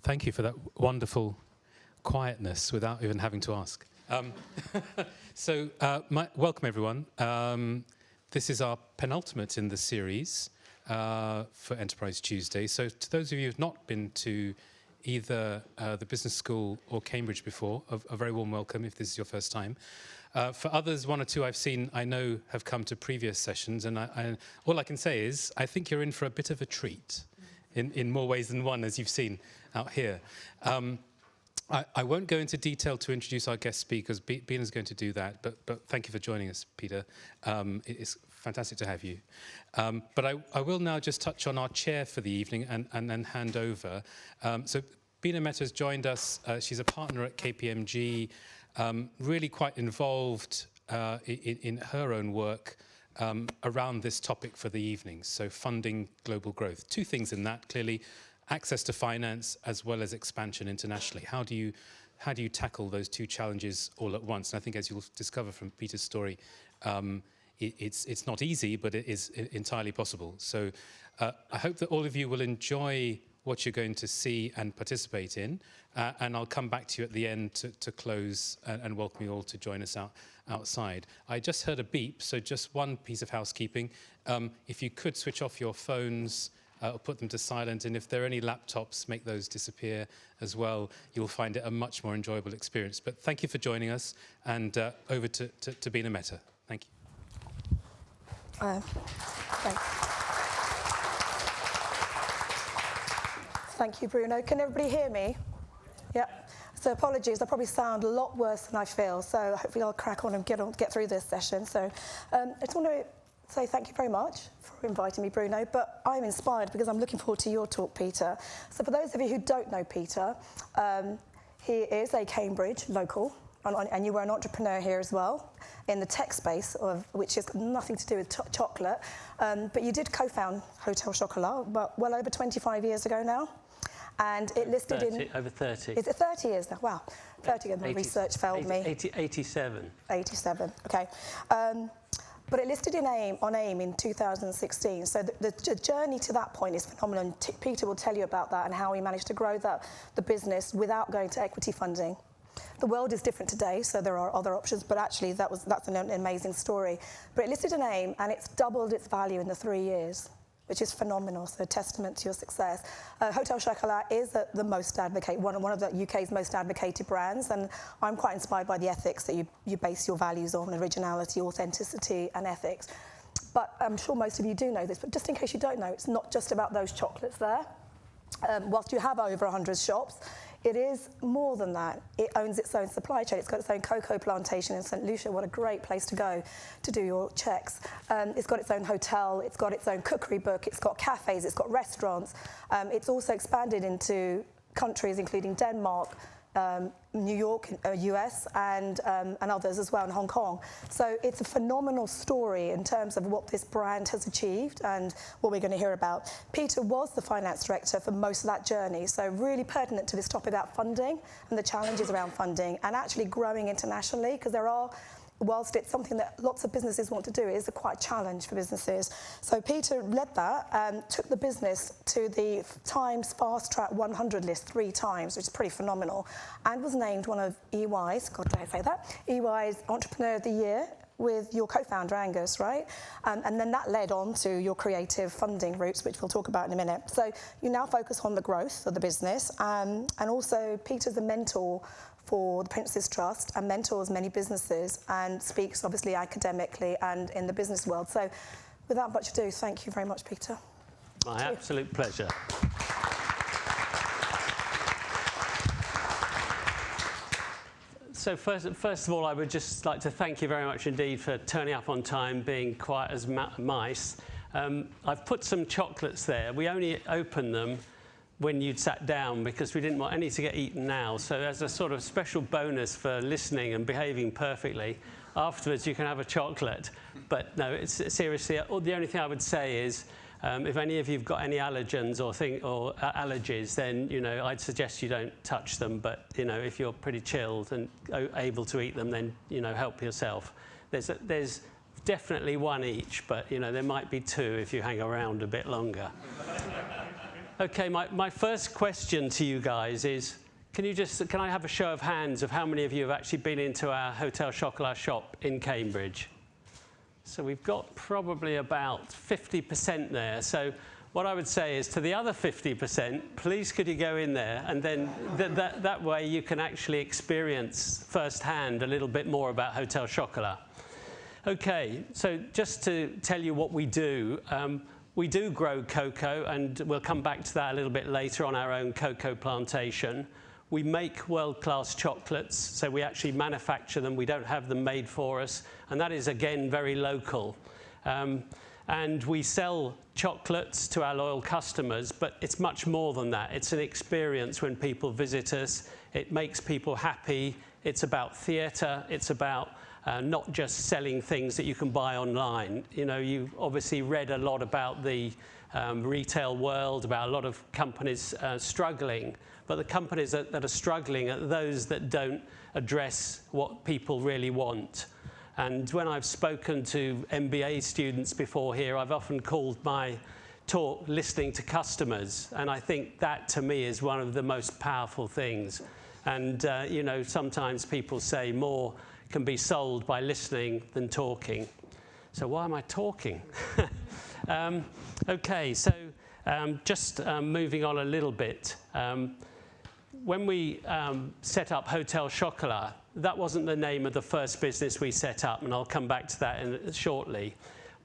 Thank you for that wonderful quietness without even having to ask. Welcome everyone. This is our penultimate in the series for Enterprise Tuesday. So to those of you who've not been to either the business school or Cambridge before, a very warm welcome if this is your first time. For others, one or two I've seen, I know, have come to previous sessions, and all I can say is I think you're in for a bit of a treat in more ways than one, as you've seen out here. I won't go into detail to introduce our guest speakers. Bina's going to do that, but thank you for joining us, Peter. It's fantastic to have you. But I will now just touch on our chair for the evening and then hand over. So Bina Mehta has joined us. She's a partner at KPMG, really quite involved in her own work around this topic for the evening. So funding global growth. Two things in that, clearly. Access to finance as well as expansion internationally. How do you tackle those two challenges all at once? And I think, as you'll discover from Peter's story, it's not easy, but it is entirely possible. So I hope that all of you will enjoy what you're going to see and participate in, and I'll come back to you at the end to close and welcome you all to join us outside. I just heard a beep, so just one piece of housekeeping. If you could switch off your phones, or put them to silent, and if there are any laptops, make those disappear as well. You'll find it a much more enjoyable experience. But thank you for joining us, and over to Bina Mehta. Thank you. Thanks. Thank you, Bruno. Can everybody hear me? Yeah. So apologies, I probably sound a lot worse than I feel, so hopefully I'll crack on and get through this session. So I just want to say thank you very much for inviting me, Bruno, but I'm inspired because I'm looking forward to your talk, Peter. So for those of you who don't know Peter, he is a Cambridge local, and you were an entrepreneur here as well, in the tech space, which has nothing to do with chocolate, but you did co-found Hotel Chocolat well over 25 years ago now, and it listed 30, over 30. Is it 30 years now? Wow, 30 years, my research failed me. 87. 87, okay. But it listed on AIM in 2016. So the journey to that point is phenomenal. Peter will tell you about that and how he managed to grow the business without going to equity funding. The world is different today, so there are other options, but actually that's an amazing story. But it listed an AIM, and it's doubled its value in the 3 years, which is phenomenal, so a testament to your success. Hotel Chocolat is the most one of the UK's most advocated brands, and I'm quite inspired by the ethics that you base your values on: originality, authenticity, and ethics. But I'm sure most of you do know this, but just in case you don't know, it's not just about those chocolates there. Whilst you have over 100 shops, it is more than that. It owns its own supply chain. It's got its own cocoa plantation in St. Lucia. What a great place to go to do your checks. It's got its own hotel. It's got its own cookery book. It's got cafes. It's got restaurants. It's also expanded into countries including Denmark, New York, US, and others as well, in Hong Kong. So it's a phenomenal story in terms of what this brand has achieved and what we're going to hear about. Peter was the finance director for most of that journey, so really pertinent to this topic about funding and the challenges around funding and actually growing internationally, because whilst it's something that lots of businesses want to do, it is quite a challenge for businesses. So Peter led that and took the business to the Times Fast Track 100 list 3 times, which is pretty phenomenal, and was named one of EY's, God, did I say that? EY's Entrepreneur of the Year with your co-founder, Angus, right? And then that led on to your creative funding routes, which we'll talk about in a minute. So you now focus on the growth of the business, and also Peter's a mentor for the Prince's Trust and mentors many businesses and speaks obviously academically and in the business world. So without much ado, thank you very much, Peter. My absolute pleasure. So first of all, I would just like to thank you very much indeed for turning up on time, being quiet as mice. I've put some chocolates there. We only opened them when you'd sat down because we didn't want any to get eaten now. So as a sort of special bonus for listening and behaving perfectly, afterwards you can have a chocolate. But no, it's seriously, the only thing I would say is if any of you've got any allergens or allergies, then I'd suggest you don't touch them. But if you're pretty chilled and able to eat them, then help yourself. There's definitely one each, but there might be 2 if you hang around a bit longer. Okay, my first question to you guys is, can I have a show of hands of how many of you have actually been into our Hotel Chocolat shop in Cambridge? So we've got probably about 50% there. So what I would say is, to the other 50%, please could you go in there, and then that way you can actually experience firsthand a little bit more about Hotel Chocolat. Okay, so just to tell you what we do grow cocoa, and we'll come back to that a little bit later on our own cocoa plantation. We make world-class chocolates, so we actually manufacture them. We don't have them made for us, and that is, again, very local. And we sell chocolates to our loyal customers, but it's much more than that. It's an experience when people visit us. It makes people happy. It's about theatre. It's about not just selling things that you can buy online. You know, you've obviously read a lot about the retail world, about a lot of companies struggling, but the companies that are struggling are those that don't address what people really want. And when I've spoken to MBA students before here, I've often called my talk listening to customers, and I think that to me is one of the most powerful things. And you know, sometimes people say more can be sold by listening than talking. So why am I talking? Okay, so just moving on a little bit. When we set up Hotel Chocolat, that wasn't the name of the first business we set up, and I'll come back to that shortly.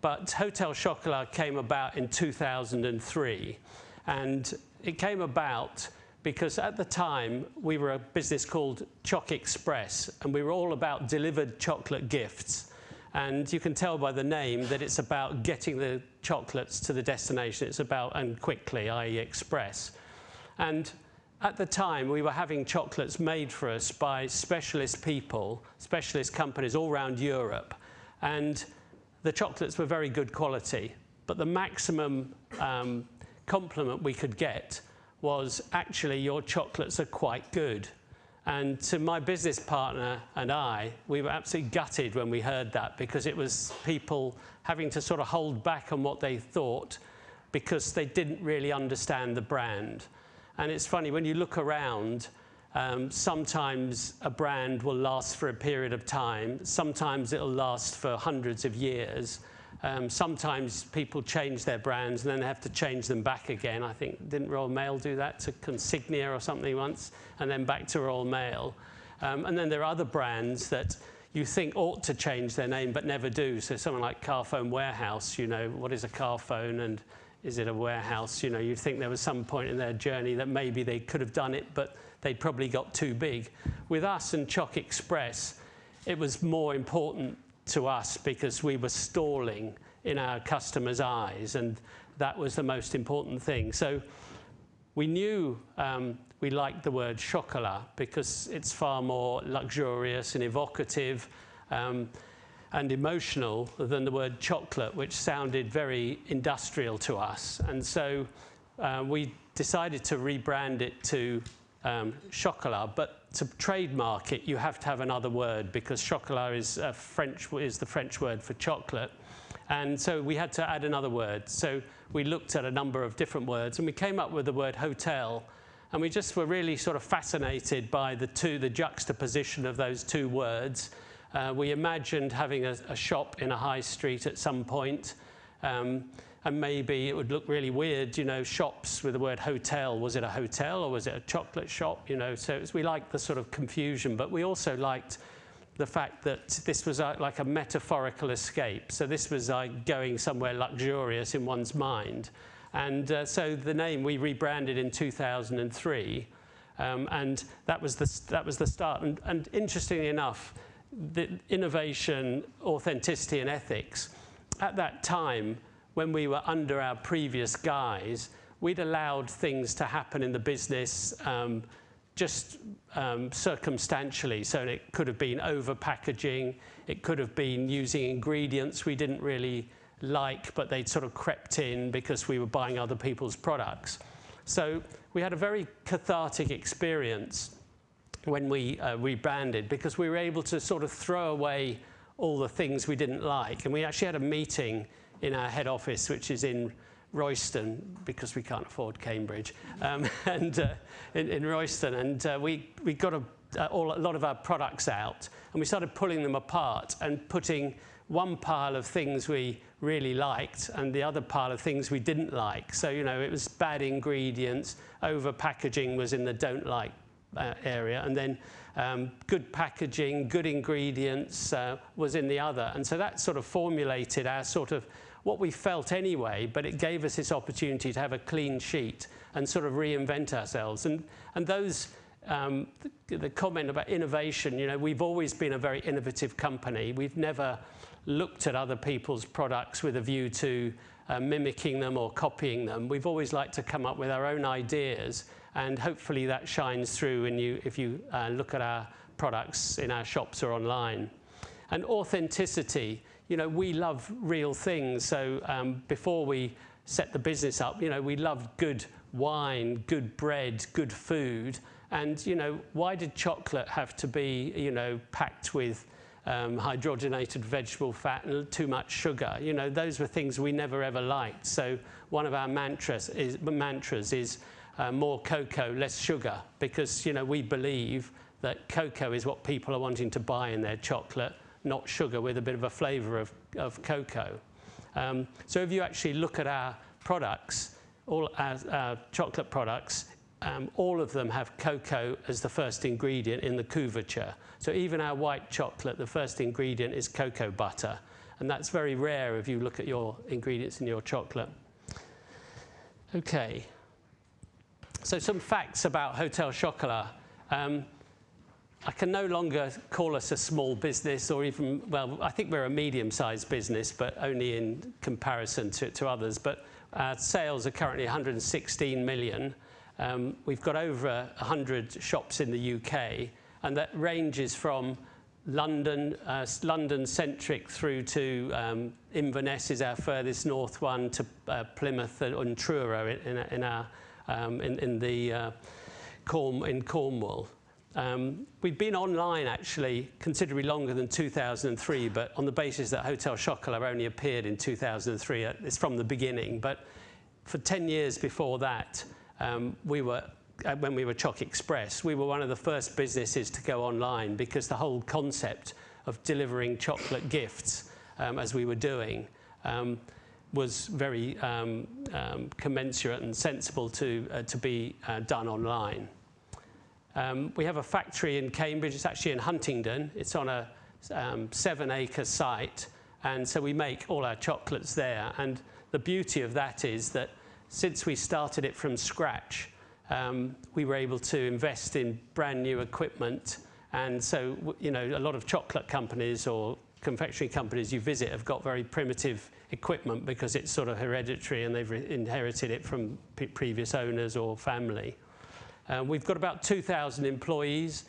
But Hotel Chocolat came about in 2003, and it came about because at the time we were a business called Choc Express, and we were all about delivered chocolate gifts. And you can tell by the name that it's about getting the chocolates to the destination. It's about, and quickly, i.e. express. And at the time, we were having chocolates made for us by specialist people, specialist companies all around Europe. And the chocolates were very good quality. But the maximum compliment we could get was, actually, your chocolates are quite good. And to my business partner and I, we were absolutely gutted when we heard that, because it was people having to sort of hold back on what they thought because they didn't really understand the brand. And it's funny, when you look around, sometimes a brand will last for a period of time. Sometimes it'll last for hundreds of years. Sometimes people change their brands and then they have to change them back again. I think, didn't Royal Mail do that to Consignia or something once? And then back to Royal Mail. And then there are other brands that you think ought to change their name but never do. So someone like Carphone Warehouse, you know, what is a Carphone and is it a warehouse? You know, you'd think there was some point in their journey that maybe they could have done it, but they'd probably got too big. With us and Choc Express, it was more important to us because we were stalling in our customers' eyes, and that was the most important thing. So we knew we liked the word chocolat because it's far more luxurious and evocative and emotional than the word chocolate, which sounded very industrial to us. And so we decided to rebrand it to Chocolat, but to trademark it, you have to have another word because chocolat is the French word for chocolate. And so we had to add another word. So we looked at a number of different words, and we came up with the word hotel. And we just were really sort of fascinated by the juxtaposition of those two words. We imagined having a shop in a high street at some point, and maybe it would look really weird, you know, shops with the word hotel. Was it a hotel or was it a chocolate shop? You know, so we liked the sort of confusion, but we also liked the fact that this was like a metaphorical escape. So this was like going somewhere luxurious in one's mind. And so the name we rebranded in 2003, and that was the start. And interestingly enough, the innovation, authenticity, and ethics, at that time, when we were under our previous guise, we'd allowed things to happen in the business just circumstantially. So it could have been over-packaging, it could have been using ingredients we didn't really like, but they'd sort of crept in because we were buying other people's products. So we had a very cathartic experience when we rebranded, because we were able to sort of throw away all the things we didn't like. And we actually had a meeting in our head office, which is in Royston, because we can't afford Cambridge, and in Royston, and we got a lot of our products out, and we started pulling them apart and putting one pile of things we really liked and the other pile of things we didn't like. So, you know, it was bad ingredients, over packaging was in the don't like area, and then good packaging, good ingredients was in the other. And so that sort of formulated our sort of what we felt anyway, but it gave us this opportunity to have a clean sheet and sort of reinvent ourselves. And those, the comment about innovation, you know, we've always been a very innovative company. We've never looked at other people's products with a view to mimicking them or copying them. We've always liked to come up with our own ideas, and hopefully that shines through if you look at our products in our shops or online. And authenticity, you know, we love real things. So before we set the business up, you know, we loved good wine, good bread, good food. And, you know, why did chocolate have to be, you know, packed with hydrogenated vegetable fat and too much sugar? You know, those were things we never ever liked. So one of our mantras is more cocoa, less sugar, because, you know, we believe that cocoa is what people are wanting to buy in their chocolate, not sugar with a bit of a flavour of cocoa. So if you actually look at our products, all our chocolate products, all of them have cocoa as the first ingredient in the couverture. So even our white chocolate, the first ingredient is cocoa butter. And that's very rare if you look at your ingredients in your chocolate. Okay. So some facts about Hotel Chocolat. I can no longer call us a small business, or even, well, I think we're a medium-sized business, but only in comparison to others. But our sales are currently 116 million. We've got over 100 shops in the UK, and that ranges from London, London-centric, through to Inverness is our furthest north one, to Plymouth and Truro in Cornwall. We've been online actually considerably longer than 2003, but on the basis that Hotel Chocolat only appeared in 2003, it's from the beginning. But for 10 years before that, when we were Choc Express, we were one of the first businesses to go online, because the whole concept of delivering chocolate gifts, as we were doing, was very commensurate and sensible to be done online. We have a factory in Cambridge. It's actually in Huntingdon. It's on a 7-acre site, and so we make all our chocolates there. And the beauty of that is that since we started it from scratch, we were able to invest in brand new equipment. And so, you know, a lot of chocolate companies or confectionery companies you visit have got very primitive equipment because it's sort of hereditary and they've inherited it from previous owners or family. We've got about 2,000 employees,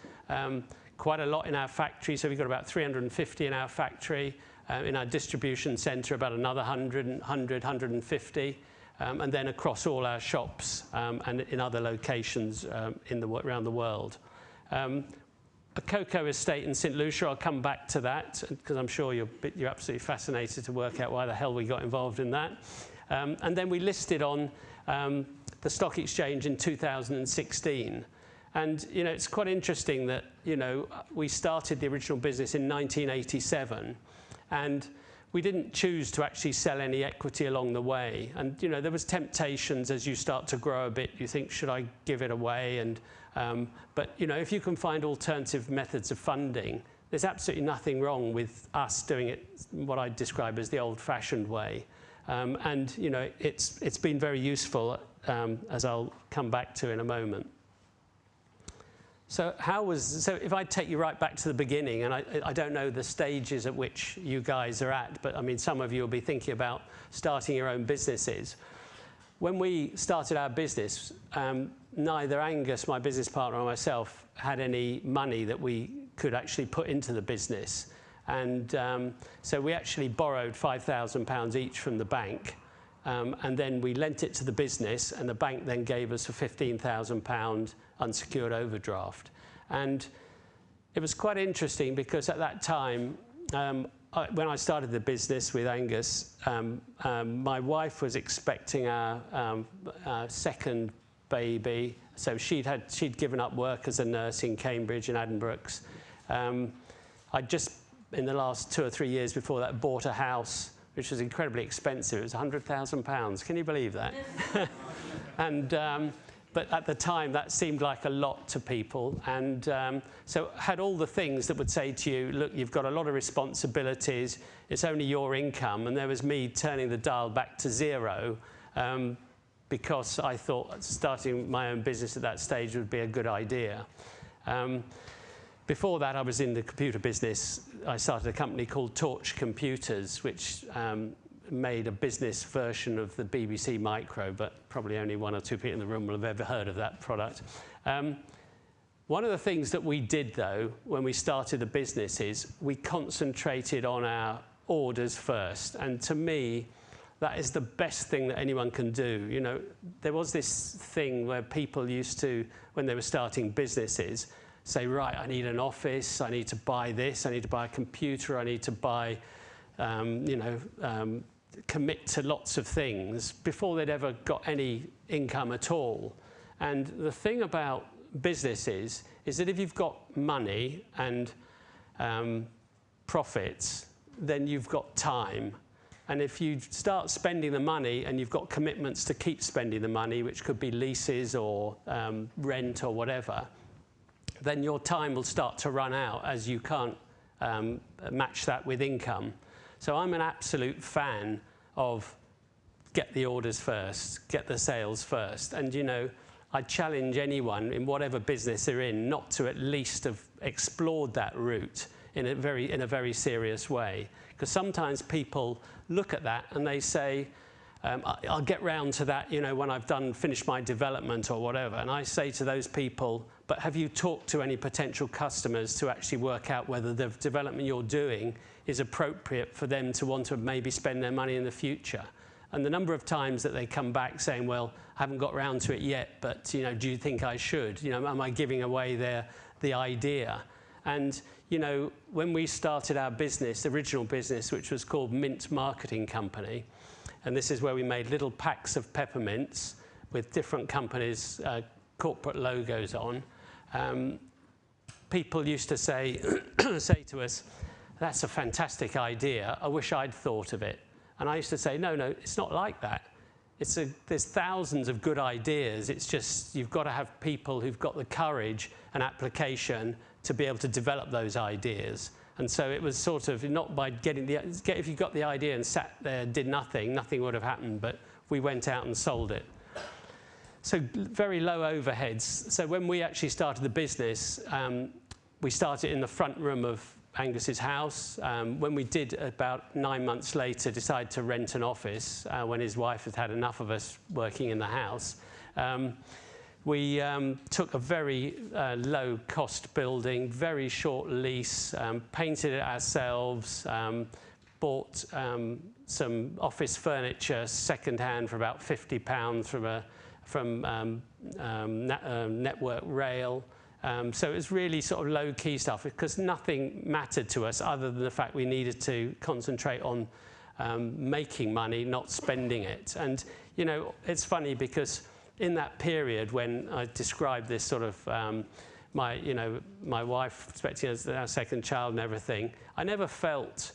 quite a lot in our factory. So we've got about 350 in our factory. In our distribution centre, about another 150. And then across all our shops and in other locations around the world. A cocoa estate in St Lucia, I'll come back to that, because I'm sure you're absolutely fascinated to work out why the hell we got involved in that. And then we listed on the stock exchange in 2016. And, you know, it's quite interesting that, you know, we started the original business in 1987, and we didn't choose to actually sell any equity along the way. And, you know, there was temptations as you start to grow a bit. You think, should I give it away? And, but, you know, if you can find alternative methods of funding, there's absolutely nothing wrong with us doing it what I describe as the old-fashioned way. And, you know, it's been very useful, as I'll come back to in a moment. So if I take you right back to the beginning, and I don't know the stages at which you guys are at, but I mean, some of you will be thinking about starting your own businesses. When we started our business, neither Angus, my business partner, or myself had any money that we could actually put into the business. And so we actually borrowed £5,000 each from the bank. And then we lent it to the business, and the bank then gave us a £15,000 unsecured overdraft. And it was quite interesting because at that time, when I started the business with Angus, my wife was expecting our second baby, so she'd given up work as a nurse in Cambridge and Addenbrooke's. I'd just, in the last 2 or 3 years before that, bought a house which was incredibly expensive. It was £100,000. Can you believe that? And but at the time, that seemed like a lot to people. And so had all the things that would say to you, look, you've got a lot of responsibilities. It's only your income. And there was me turning the dial back to zero because I thought starting my own business at that stage would be a good idea. Before that, I was in the computer business. I started a company called Torch Computers, which made a business version of the BBC Micro, but probably only 1 or 2 people in the room will have ever heard of that product. One of the things that we did, though, when we started the business is we concentrated on our orders first. And to me, that is the best thing that anyone can do. You know, there was this thing where people used to, when they were starting businesses, say, right, I need an office, I need to buy this, I need to buy a computer, I need to buy, commit to lots of things before they'd ever got any income at all. And the thing about businesses is that if you've got money and profits, then you've got time. And if you start spending the money and you've got commitments to keep spending the money, which could be leases or rent or whatever, then your time will start to run out as you can't match that with income. So I'm an absolute fan of get the orders first, get the sales first. And, you know, I challenge anyone in whatever business they're in not to at least have explored that route in a very serious way. Because sometimes people look at that and they say, I'll get round to that, you know, when I've finished my development or whatever. And I say to those people, but have you talked to any potential customers to actually work out whether the development you're doing is appropriate for them to want to maybe spend their money in the future? And the number of times that they come back saying, well, I haven't got round to it yet, but, you know, do you think I should? You know, am I giving away the idea? And, you know, when we started our business, the original business, which was called Mint Marketing Company, and this is where we made little packs of peppermints with different companies' corporate logos on. People used to say, say to us, that's a fantastic idea. I wish I'd thought of it. And I used to say, no, it's not like that. There's thousands of good ideas. It's just you've got to have people who've got the courage and application to be able to develop those ideas. And so it was sort of not by if you got the idea and sat there and did nothing would have happened, but we went out and sold it. So very low overheads. So when we actually started the business, we started in the front room of Angus's house. When we did, about 9 months later, decide to rent an office when his wife had had enough of us working in the house. We took a very low-cost building, very short lease, painted it ourselves, bought some office furniture second-hand for about £50 from Network Rail. So it was really sort of low-key stuff because nothing mattered to us other than the fact we needed to concentrate on making money, not spending it. And, you know, it's funny because in that period when I described this sort of my wife expecting our second child and everything, I never felt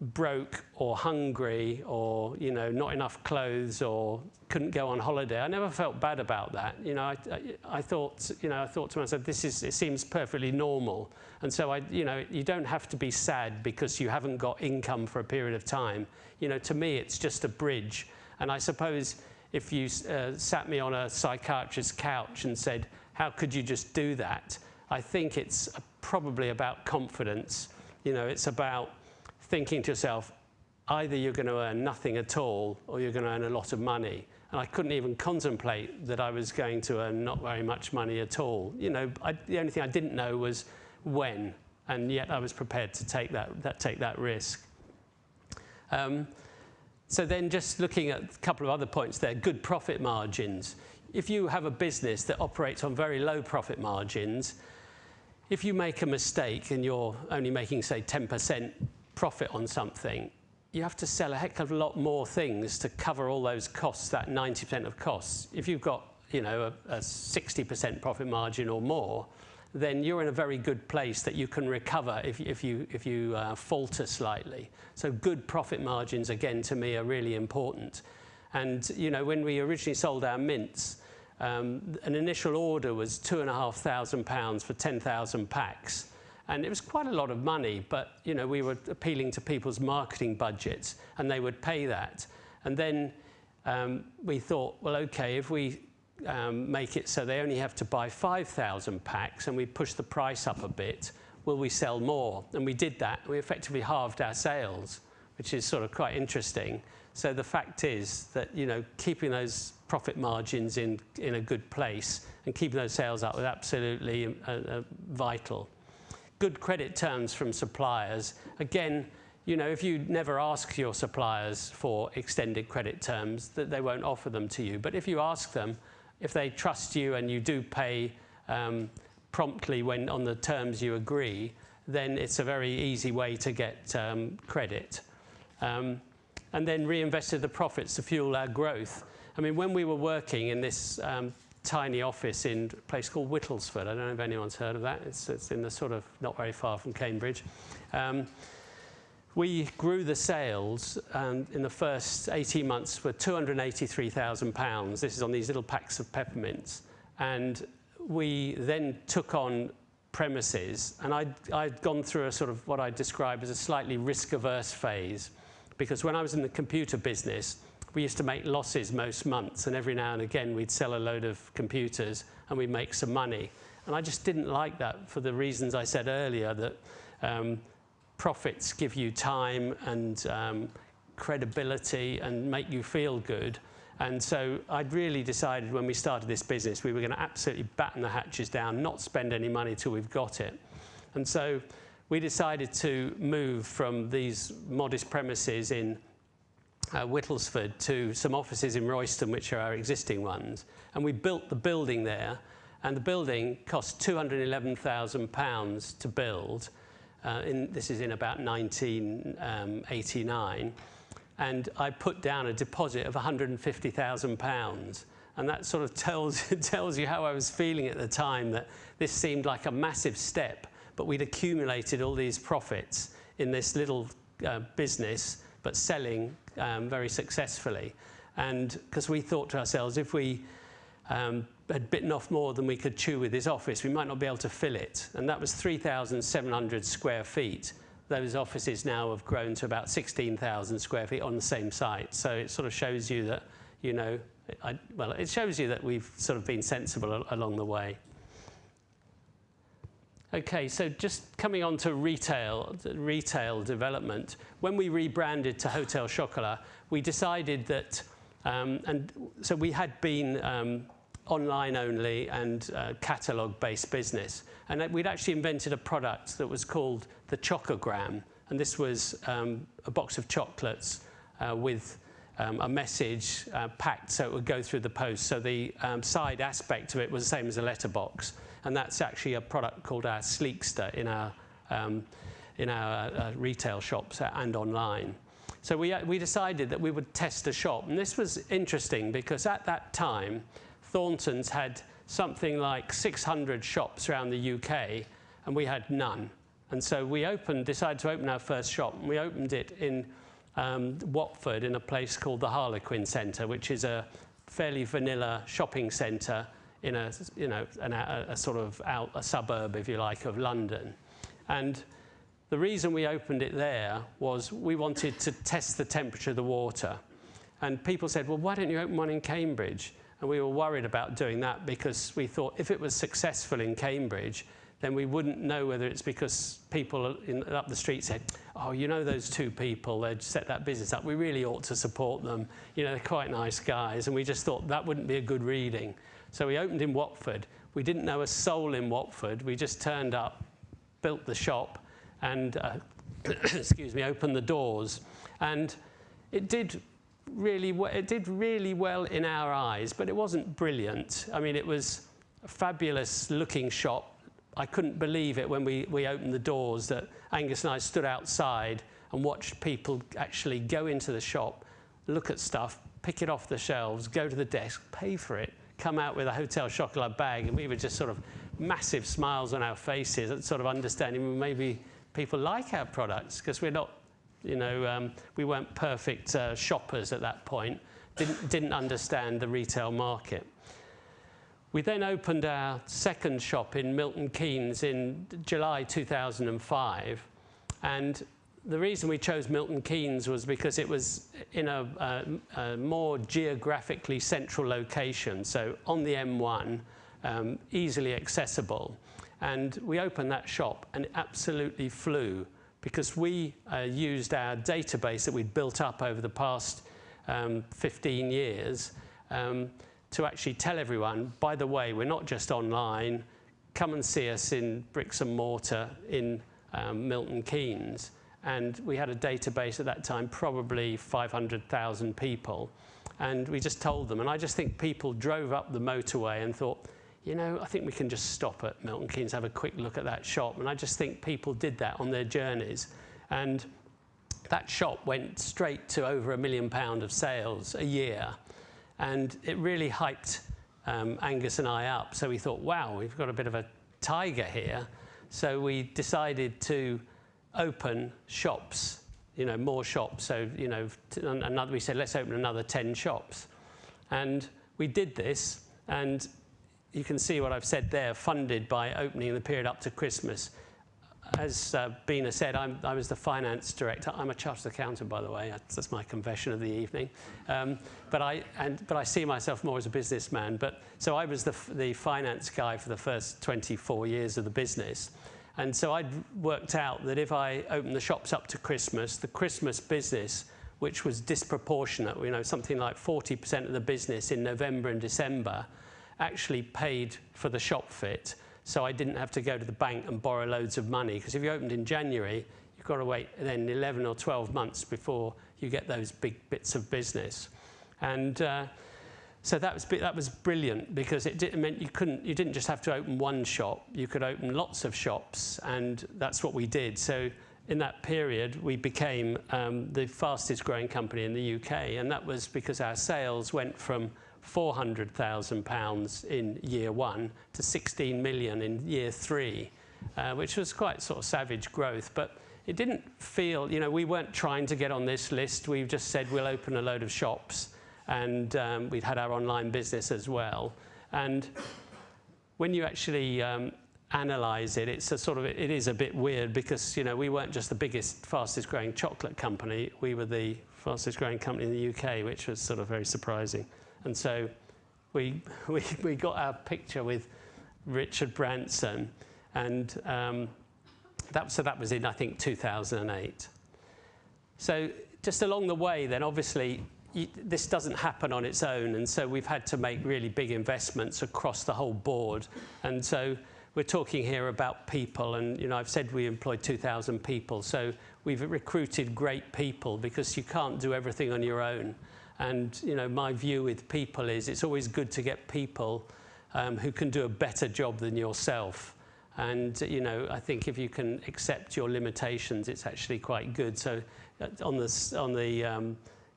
broke or hungry or, you know, not enough clothes or couldn't go on holiday. I never felt bad about that. You know, I thought to myself, it seems perfectly normal. And so you don't have to be sad because you haven't got income for a period of time. You know, to me, it's just a bridge. And I suppose if you sat me on a psychiatrist's couch and said, how could you just do that? I think it's probably about confidence. You know, it's about thinking to yourself, either you're going to earn nothing at all or you're going to earn a lot of money. And I couldn't even contemplate that I was going to earn not very much money at all. You know, the only thing I didn't know was when, and yet I was prepared to take that risk. So then just looking at a couple of other points there, good profit margins. If you have a business that operates on very low profit margins, if you make a mistake and you're only making, say, 10% profit on something, you have to sell a heck of a lot more things to cover all those costs, that 90% of costs. If you've got, you know, a 60% profit margin or more, then you're in a very good place that you can recover if you falter slightly. So good profit margins, again, to me, are really important. And, you know, when we originally sold our mints, an initial order was £2,500 for 10,000 packs. And it was quite a lot of money, but, you know, we were appealing to people's marketing budgets, and they would pay that. And then we thought, well, okay, if we make it so they only have to buy 5,000 packs and we push the price up a bit, will we sell more? And we did that. We effectively halved our sales, which is sort of quite interesting. So the fact is that, you know, keeping those profit margins in a good place and keeping those sales up was absolutely vital. Good credit terms from suppliers. Again, you know, if you never ask your suppliers for extended credit terms, that they won't offer them to you. But if you ask them, if they trust you and you do pay promptly when on the terms you agree, then it's a very easy way to get credit. And then reinvested the profits to fuel our growth. I mean, when we were working in this tiny office in a place called Whittlesford, I don't know if anyone's heard of that, it's in the sort of not very far from Cambridge. We grew the sales in the first 18 months for £283,000. This is on these little packs of peppermints. And we then took on premises, and I'd gone through a sort of what I describe as a slightly risk-averse phase, because when I was in the computer business, we used to make losses most months, and every now and again we'd sell a load of computers and we'd make some money. And I just didn't like that for the reasons I said earlier, that profits give you time and credibility and make you feel good. And so I'd really decided when we started this business, we were going to absolutely batten the hatches down, not spend any money till we've got it. And so we decided to move from these modest premises in Whittlesford to some offices in Royston, which are our existing ones. And we built the building there, and the building cost £211,000 to build. This is in about 1989. And I put down a deposit of £150,000. And that sort of tells you how I was feeling at the time, that this seemed like a massive step, but we'd accumulated all these profits in this little business, but selling very successfully. And because we thought to ourselves, if we had bitten off more than we could chew with this office, we might not be able to fill it. And that was 3,700 square feet. Those offices now have grown to about 16,000 square feet on the same site. So it sort of shows you that, you know, well, it shows you that we've sort of been sensible along the way. Okay, so just coming on to retail development. When we rebranded to Hotel Chocolat, we decided that, and so we had been online only and catalogue-based business. And we'd actually invented a product that was called the Chocogram. And this was a box of chocolates with a message packed so it would go through the post. So the side aspect of it was the same as a letterbox. And that's actually a product called our Sleekster in our retail shops and online. So we decided that we would test a shop. And this was interesting because at that time, Thornton's had something like 600 shops around the UK, and we had none. And so we decided to open our first shop, and we opened it in Watford in a place called the Harlequin Centre, which is a fairly vanilla shopping centre in a sort of a suburb, if you like, of London. And the reason we opened it there was we wanted to test the temperature of the water. And people said, well, why don't you open one in Cambridge? And we were worried about doing that because we thought if it was successful in Cambridge, then we wouldn't know whether it's because people up the street said, oh, you know those two people, they'd set that business up, we really ought to support them. You know, they're quite nice guys. And we just thought that wouldn't be a good reading. So we opened in Watford. We didn't know a soul in Watford. We just turned up, built the shop, and excuse me, opened the doors. And it did really well in our eyes, but it wasn't brilliant. I mean, it was a fabulous looking shop, I couldn't believe it when we opened the doors that Angus and I stood outside and watched people actually go into the shop, look at stuff, pick it off the shelves, go to the desk, pay for it, come out with a Hotel Chocolat bag, and we were just sort of massive smiles on our faces at sort of understanding maybe people like our products, because we're not, you know, we weren't perfect shoppers at that point, didn't understand the retail market. We then opened our second shop in Milton Keynes in July 2005, and the reason we chose Milton Keynes was because it was in a more geographically central location, so on the M1, easily accessible. And we opened that shop and it absolutely flew, because we used our database that we'd built up over the past 15 years to actually tell everyone, by the way, we're not just online, come and see us in bricks and mortar in Milton Keynes. And we had a database at that time, probably 500,000 people. And we just told them, and I just think people drove up the motorway and thought, you know, I think we can just stop at Milton Keynes, have a quick look at that shop. And I just think people did that on their journeys. And that shop went straight to over £1 million of sales a year. And it really hyped Angus and I up. So we thought, wow, we've got a bit of a tiger here. So we decided to open shops, you know, more shops. So, you know, we said, let's open another 10 shops. And we did this, and you can see what I've said there, funded by opening in the period up to Christmas. As Bina said, I was the finance director. I'm a chartered accountant, by the way. That's my confession of the evening. But I see myself more as a businessman. So I was the finance guy for the first 24 years of the business. And so I'd worked out that if I opened the shops up to Christmas, the Christmas business, which was disproportionate, you know, something like 40% of the business in November and December, actually paid for the shop fit. So I didn't have to go to the bank and borrow loads of money, because if you opened in January, you've got to wait then 11 or 12 months before you get those big bits of business. And so that was brilliant, because it meant you didn't just have to open one shop, you could open lots of shops, and that's what we did. So in that period, we became the fastest growing company in the UK, and that was because our sales went from £400,000 in year one to 16 million in year three, which was quite sort of savage growth. But it didn't feel, you know, we weren't trying to get on this list. We just said we'll open a load of shops, and we'd had our online business as well. And when you actually analyse it, it is a bit weird, because, you know, we weren't just the biggest, fastest growing chocolate company. We were the fastest growing company in the UK, which was sort of very surprising. And so we got our picture with Richard Branson, and that was in, I think, 2008. So just along the way then, obviously, this doesn't happen on its own, and so we've had to make really big investments across the whole board. And so we're talking here about people, and, you know, I've said we employed 2,000 people, so we've recruited great people, because you can't do everything on your own. And, you know, my view with people is it's always good to get people who can do a better job than yourself. And, you know, I think if you can accept your limitations, it's actually quite good. So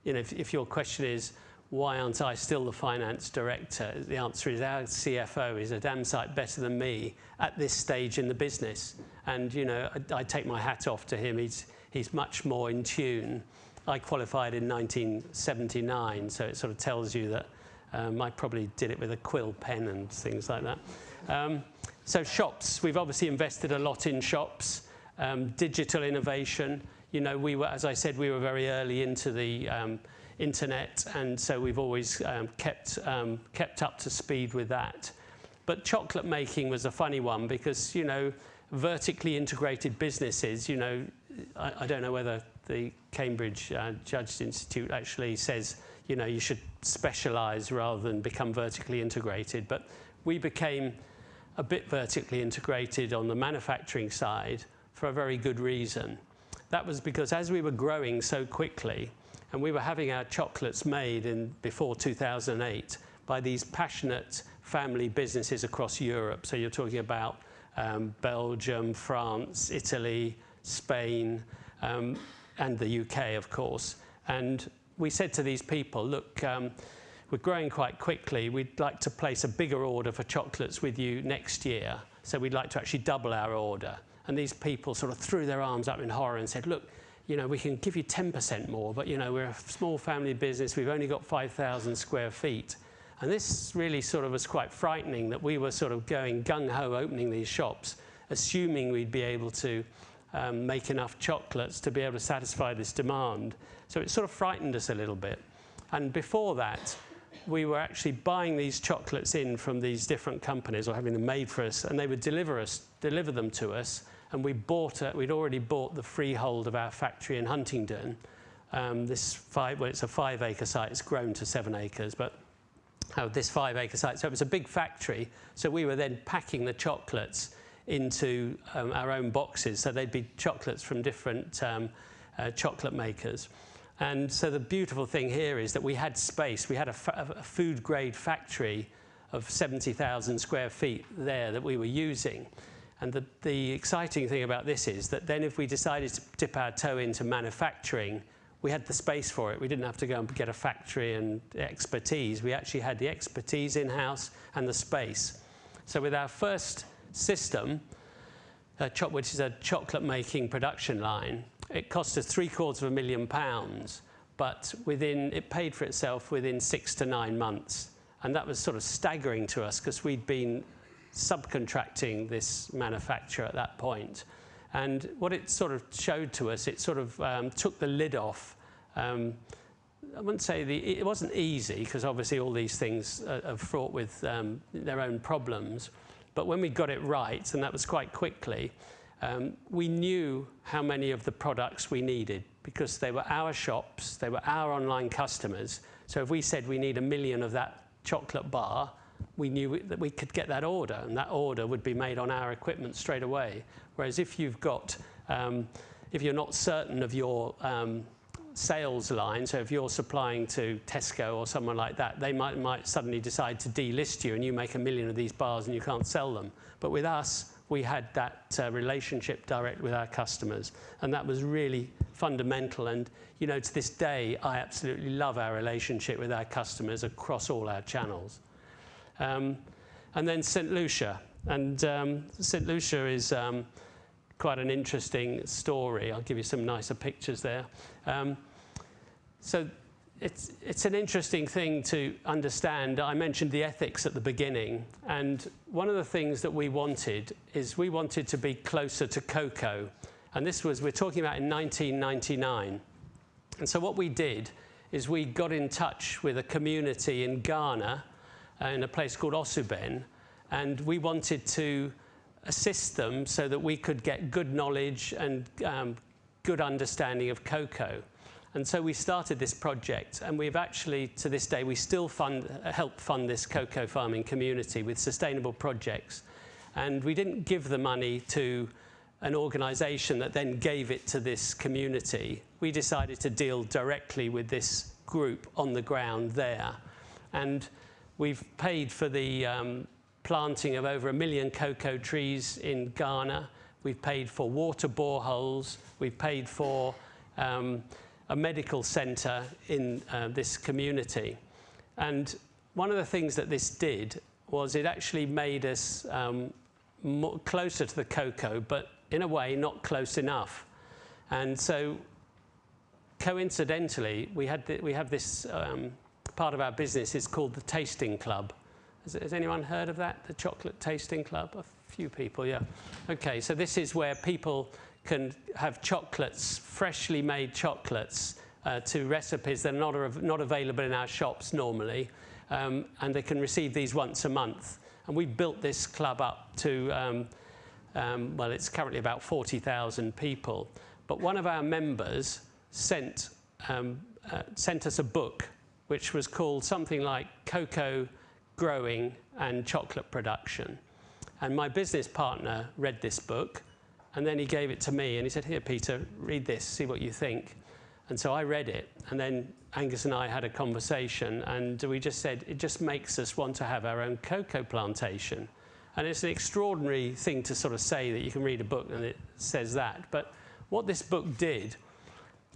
you know, if your question is, why aren't I still the finance director? The answer is our CFO is a damn sight better than me at this stage in the business. And, you know, I take my hat off to him. He's much more in tune. I qualified in 1979, so it sort of tells you that I probably did it with a quill pen and things like that. So shops, we've obviously invested a lot in shops. Digital innovation, you know, as I said, we were very early into the internet, and so we've always kept up to speed with that. But chocolate making was a funny one, because, you know, vertically integrated businesses, you know, I don't know whether the Cambridge Judge Institute actually says, you know, you should specialise rather than become vertically integrated. But we became a bit vertically integrated on the manufacturing side for a very good reason. That was because as we were growing so quickly, and we were having our chocolates made before 2008 by these passionate family businesses across Europe. So you're talking about Belgium, France, Italy, Spain, and the UK, of course. And we said to these people, look, we're growing quite quickly. We'd like to place a bigger order for chocolates with you next year. So we'd like to actually double our order. And these people sort of threw their arms up in horror and said, look, you know, we can give you 10% more, but, you know, we're a small family business. We've only got 5,000 square feet. And this really sort of was quite frightening, that we were sort of going gung-ho opening these shops, assuming we'd be able to make enough chocolates to be able to satisfy this demand. So it sort of frightened us a little bit. And before that, we were actually buying these chocolates in from these different companies, or having them made for us, and they would deliver them to us. And we'd already bought the freehold of our factory in Huntingdon. It's a 5-acre site. It's grown to 7 acres, but this 5-acre site. So it was a big factory. So we were then packing the chocolates into our own boxes. So they'd be chocolates from different chocolate makers. And so the beautiful thing here is that we had space. We had a food-grade factory of 70,000 square feet there that we were using. And the exciting thing about this is that then if we decided to dip our toe into manufacturing, we had the space for it. We didn't have to go and get a factory and expertise. We actually had the expertise in-house and the space. So with our first system, which is a chocolate-making production line, it cost us £750,000, but it paid for itself within 6 to 9 months. And that was sort of staggering to us, because we'd been subcontracting this manufacturer at that point. And what it sort of showed to us, it sort of took the lid off. I wouldn't say it wasn't easy, because obviously all these things are fraught with their own problems. But when we got it right, and that was quite quickly, we knew how many of the products we needed, because they were our shops, they were our online customers. So if we said we need 1 million of that chocolate bar, we knew that we could get that order, and that order would be made on our equipment straight away. Whereas if you've got, if you're not certain of your sales line, so if you're supplying to Tesco or someone like that, they might suddenly decide to delist you, and you make 1 million of these bars and you can't sell them. But with us, we had that relationship direct with our customers, and that was really fundamental. And you know, to this day, I absolutely love our relationship with our customers across all our channels. And then St. Lucia, and St. Lucia is quite an interesting story. I'll give you some nicer pictures there. So it's an interesting thing to understand. I mentioned the ethics at the beginning, and one of the things that we wanted is we wanted to be closer to cocoa, and we're talking about in 1999. And so what we did is we got in touch with a community in Ghana, in a place called Osuben, and we wanted to assist them so that we could get good knowledge and good understanding of cocoa. And so we started this project, and we've actually, to this day, we still help fund this cocoa farming community with sustainable projects. And we didn't give the money to an organisation that then gave it to this community. We decided to deal directly with this group on the ground there. And we've paid for the planting of over 1 million cocoa trees in Ghana. We've paid for water boreholes. We've paid for a medical centre in this community. And one of the things that this did was it actually made us closer to the cocoa, but in a way not close enough. And so coincidentally, we have this part of our business is called the Tasting Club. Has anyone heard of that, the Chocolate Tasting Club? A few people, yeah. Okay, so this is where people can have chocolates, freshly made chocolates, to recipes that are not available in our shops normally, and they can receive these once a month. And we built this club up to, well, it's currently about 40,000 people. But one of our members sent us a book which was called something like Cocoa Growing and Chocolate Production. And my business partner read this book, and then he gave it to me, and he said, "Here, Peter, read this, see what you think." And so I read it, and then Angus and I had a conversation, and we just said, it just makes us want to have our own cocoa plantation. And it's an extraordinary thing to sort of say that you can read a book and it says that. But what this book did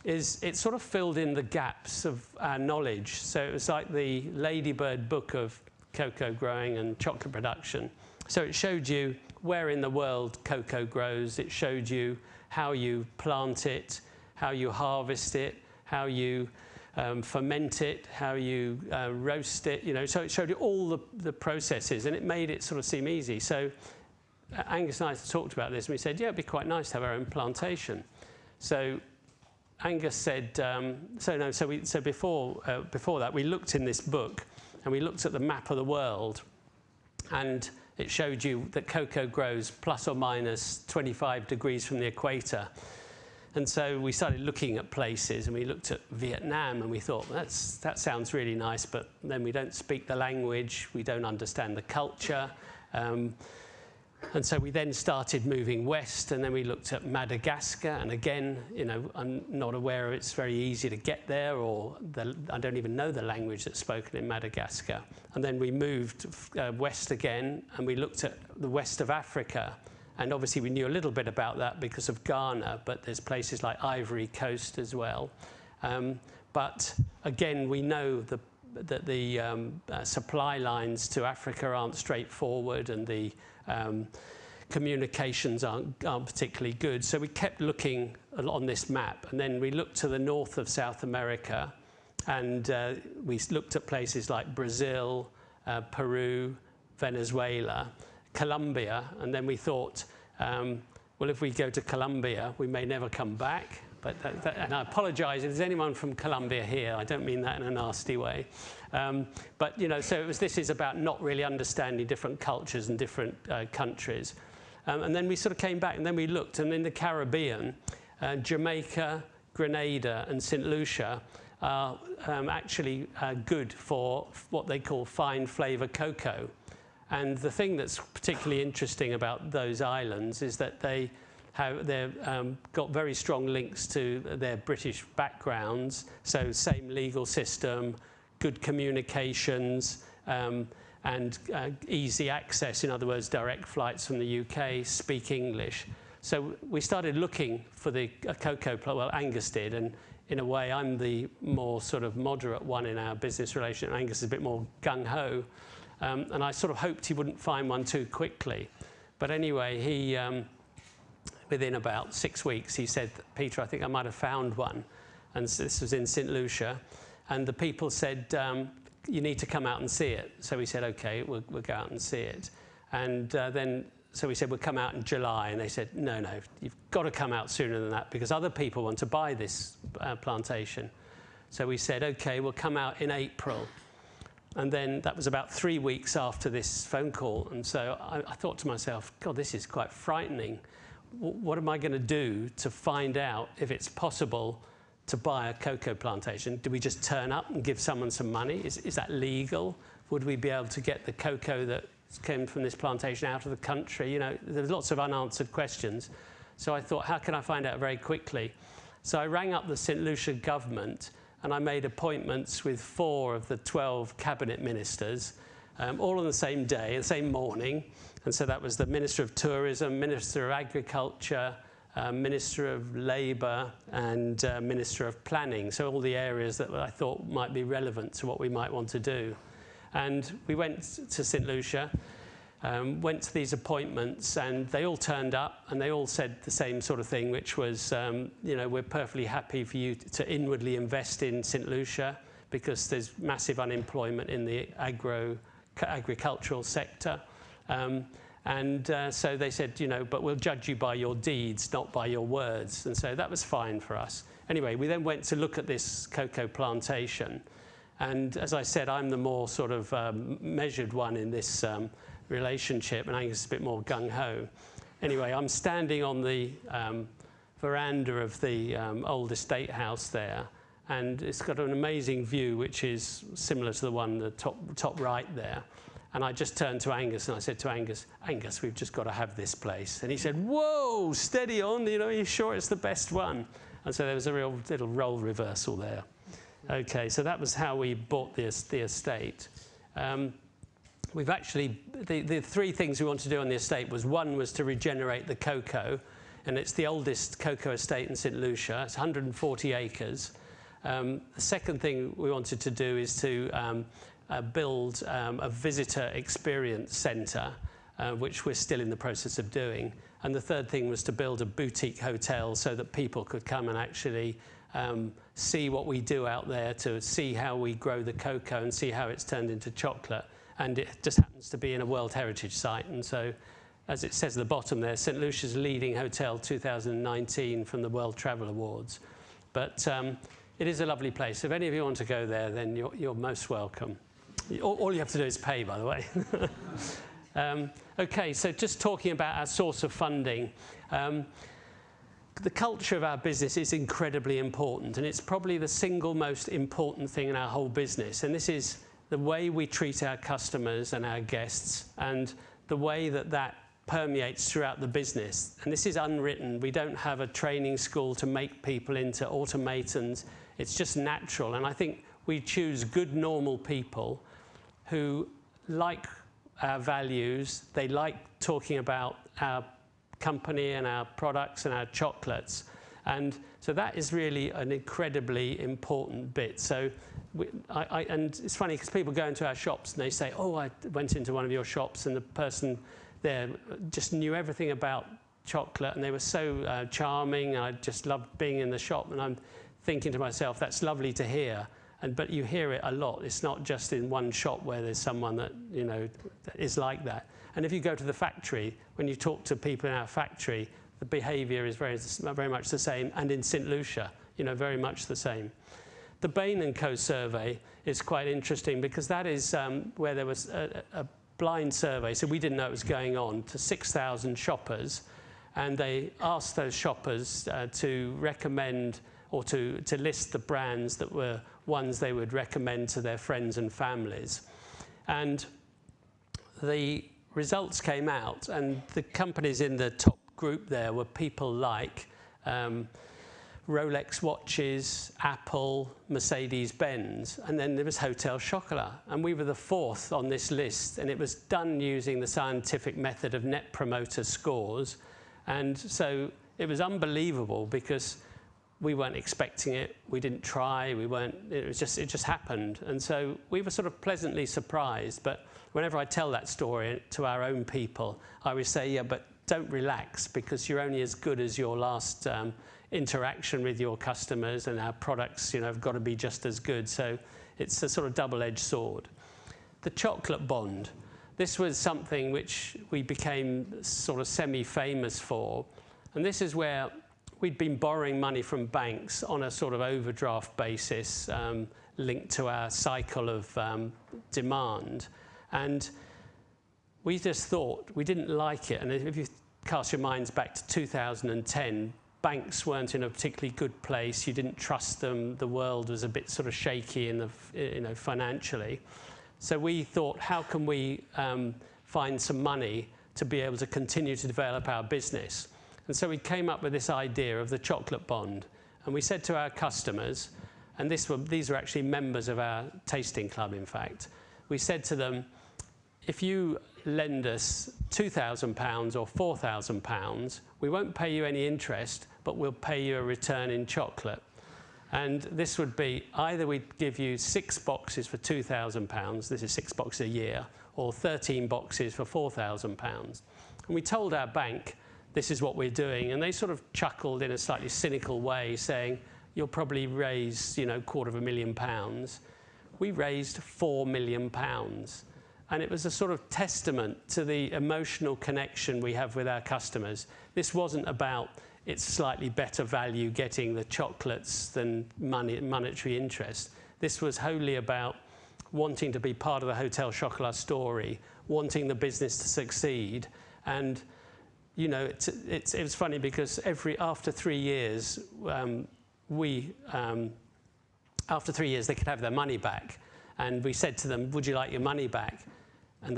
is it sort of filled in the gaps of our knowledge. So it was like the Ladybird book of cocoa growing and chocolate production. So it showed you where in the world cocoa grows. It showed you how you plant it, how you harvest it, how you ferment it, how you roast it, you know. So it showed you all the processes, and it made it sort of seem easy. So Angus and I talked about this, and we said, yeah, it'd be quite nice to have our own plantation. So Angus said, so before that, we looked in this book, and we looked at the map of the world, and it showed you that cocoa grows plus or minus 25 degrees from the equator. And so we started looking at places, and we looked at Vietnam, and we thought, that sounds really nice, but then we don't speak the language, we don't understand the culture. And so we then started moving west, and then we looked at Madagascar, and again, you know, I'm not aware of it's very easy to get there, or I don't even know the language that's spoken in Madagascar. And then we moved west again, and we looked at the west of Africa, and obviously we knew a little bit about that because of Ghana, but there's places like Ivory Coast as well. But again, we know that the supply lines to Africa aren't straightforward, and the communications aren't particularly good. So we kept looking on this map, and then we looked to the north of South America, and we looked at places like Brazil, Peru, Venezuela, Colombia, and then we thought, well, if we go to Colombia, we may never come back. But and I apologise if there's anyone from Colombia here. I don't mean that in a nasty way. But you know, so this is about not really understanding different cultures and different countries. And then we sort of came back, and then we looked, and in the Caribbean, Jamaica, Grenada, and St. Lucia are actually good for what they call fine flavour cocoa. And the thing that's particularly interesting about those islands is that they've got very strong links to their British backgrounds, so same legal system, good communications, and easy access, in other words, direct flights from the UK, speak English. So we started looking for the cocoa plant, well, Angus did, and in a way I'm the more sort of moderate one in our business relationship. Angus is a bit more gung-ho, and I sort of hoped he wouldn't find one too quickly. But anyway, he within about 6 weeks, he said, Peter, I think I might have found one. And so this was in St. Lucia. And the people said, you need to come out and see it. So we said, OK, we'll go out and see it. And so we said, we'll come out in July. And they said, no, you've got to come out sooner than that, because other people want to buy this plantation. So we said, OK, we'll come out in April. And then that was about 3 weeks after this phone call. And so I thought to myself, God, this is quite frightening. What am I going to do to find out if it's possible to buy a cocoa plantation? Do we just turn up and give someone some money? Is that legal? Would we be able to get the cocoa that came from this plantation out of the country? You know, there's lots of unanswered questions. So I thought, how can I find out very quickly? So I rang up the St. Lucia government, and I made appointments with 4 of the 12 cabinet ministers, all on the same day, the same morning. And so that was the Minister of Tourism, Minister of Agriculture, Minister of Labour, and Minister of Planning. So all the areas that I thought might be relevant to what we might want to do. And we went to St. Lucia, went to these appointments, and they all turned up, and they all said the same sort of thing, which was, you know, we're perfectly happy for you to inwardly invest in St. Lucia, because there's massive unemployment in the agricultural sector. So they said, you know, but we'll judge you by your deeds, not by your words. And so that was fine for us. Anyway, we then went to look at this cocoa plantation. And as I said, I'm the more sort of measured one in this relationship, and Angus is a bit more gung-ho. Anyway, I'm standing on the veranda of the old estate house there, and it's got an amazing view, which is similar to the one the top right there. And I just turned to Angus, and I said to Angus, we've just got to have this place. And he said, whoa, steady on, you know, are you sure it's the best one? And so there was a real little role reversal there. OK, so that was how we bought the estate. we've actually, the three things we want to do on the estate was, one was to regenerate the cocoa, and it's the oldest cocoa estate in St. Lucia. It's 140 acres. The second thing we wanted to do is to build a visitor experience centre, which we're still in the process of doing. And the third thing was to build a boutique hotel so that people could come and actually see what we do out there, to see how we grow the cocoa and see how it's turned into chocolate. And it just happens to be in a World Heritage Site. And so, as it says at the bottom there, St. Lucia's leading hotel 2019 from the World Travel Awards. But it is a lovely place. If any of you want to go there, then you're most welcome. All you have to do is pay, by the way. Okay, so just talking about our source of funding. The culture of our business is incredibly important, and it's probably the single most important thing in our whole business. And this is the way we treat our customers and our guests, and the way that that permeates throughout the business. And this is unwritten. We don't have a training school to make people into automatons. It's just natural. And I think we choose good, normal people who like our values. They like talking about our company and our products and our chocolates. And so that is really an incredibly important bit. So and it's funny because people go into our shops and they say, oh, I went into one of your shops and the person there just knew everything about chocolate and they were so charming. I just loved being in the shop. And I'm thinking to myself, that's lovely to hear. But you hear it a lot. It's not just in one shop where there's someone that, you know, that is like that. And if you go to the factory, when you talk to people in our factory, the behaviour is very much the same. And in St. Lucia, you know, very much the same. The Bain & Co survey is quite interesting because that is where there was a blind survey, so we didn't know it was going on, to 6,000 shoppers. And they asked those shoppers to recommend or to list the brands that were ones they would recommend to their friends and families. And the results came out, and the companies in the top group there were people like Rolex watches, Apple, Mercedes-Benz, and then there was Hotel Chocolat. And we were the fourth on this list, and it was done using the scientific method of Net Promoter Scores. And so it was unbelievable because we weren't expecting it, we didn't try, it just happened. And so we were sort of pleasantly surprised. But whenever I tell that story to our own people, I always say, yeah, but don't relax, because you're only as good as your last interaction with your customers, and our products, you know, have got to be just as good. So it's a sort of double-edged sword. The chocolate bond. This was something which we became sort of semi-famous for. And this is where we'd been borrowing money from banks on a sort of overdraft basis, linked to our cycle of demand. And we just thought, we didn't like it. And if you cast your minds back to 2010, banks weren't in a particularly good place. You didn't trust them. The world was a bit sort of shaky in the, financially. So we thought, how can we find some money to be able to continue to develop our business? And so we came up with this idea of the chocolate bond. And we said to our customers, and these were actually members of our tasting club, in fact, we said to them, if you lend us £2,000 or £4,000, we won't pay you any interest, but we'll pay you a return in chocolate. And this would be either we'd give you 6 boxes for £2,000, this is 6 boxes a year, or 13 boxes for £4,000. And we told our bank, this is what we're doing. And they sort of chuckled in a slightly cynical way, saying, you'll probably raise, £250,000. We raised £4 million. And it was a sort of testament to the emotional connection we have with our customers. This wasn't about it's slightly better value getting the chocolates than monetary interest. This was wholly about wanting to be part of the Hotel Chocolat story, wanting the business to succeed. And it was funny because after 3 years, after 3 years they could have their money back. And we said to them, would you like your money back? And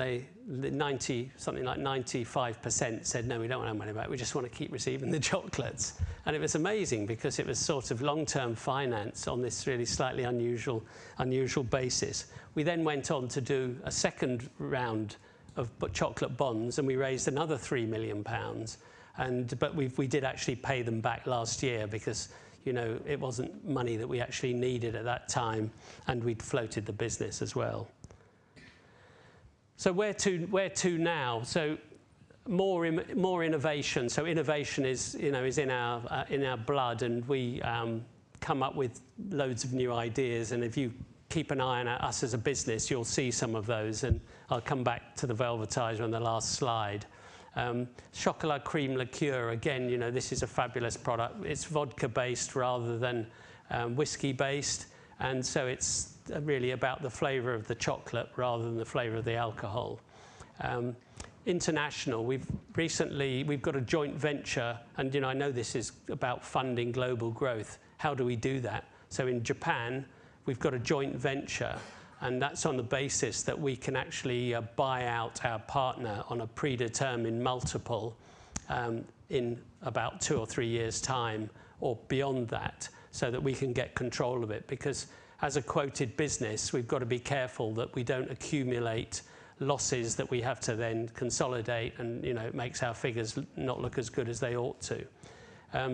something like 95% said, no, we don't want our money back, we just want to keep receiving the chocolates. And it was amazing because it was sort of long-term finance on this really slightly unusual basis. We then went on to do a second round of chocolate bonds, and we raised another £3 million. But we did actually pay them back last year because, you know, it wasn't money that we actually needed at that time, and we'd floated the business as well. So where to now? So more innovation. So innovation is in our blood, and we come up with loads of new ideas. And if you keep an eye on us as a business, you'll see some of those. And I'll come back to the Velvetiser on the last slide. Chocolat cream liqueur. Again, you know, this is a fabulous product. It's vodka based rather than whiskey based, and so it's really about the flavour of the chocolate rather than the flavour of the alcohol. International, we've got a joint venture, and you know, I know this is about funding global growth. How do we do that? So in Japan, we've got a joint venture, and that's on the basis that we can actually buy out our partner on a predetermined multiple in about 2 or 3 years' time, or beyond that, so that we can get control of it. Because as a quoted business, we've got to be careful that we don't accumulate losses that we have to then consolidate, and you know, it makes our figures not look as good as they ought to.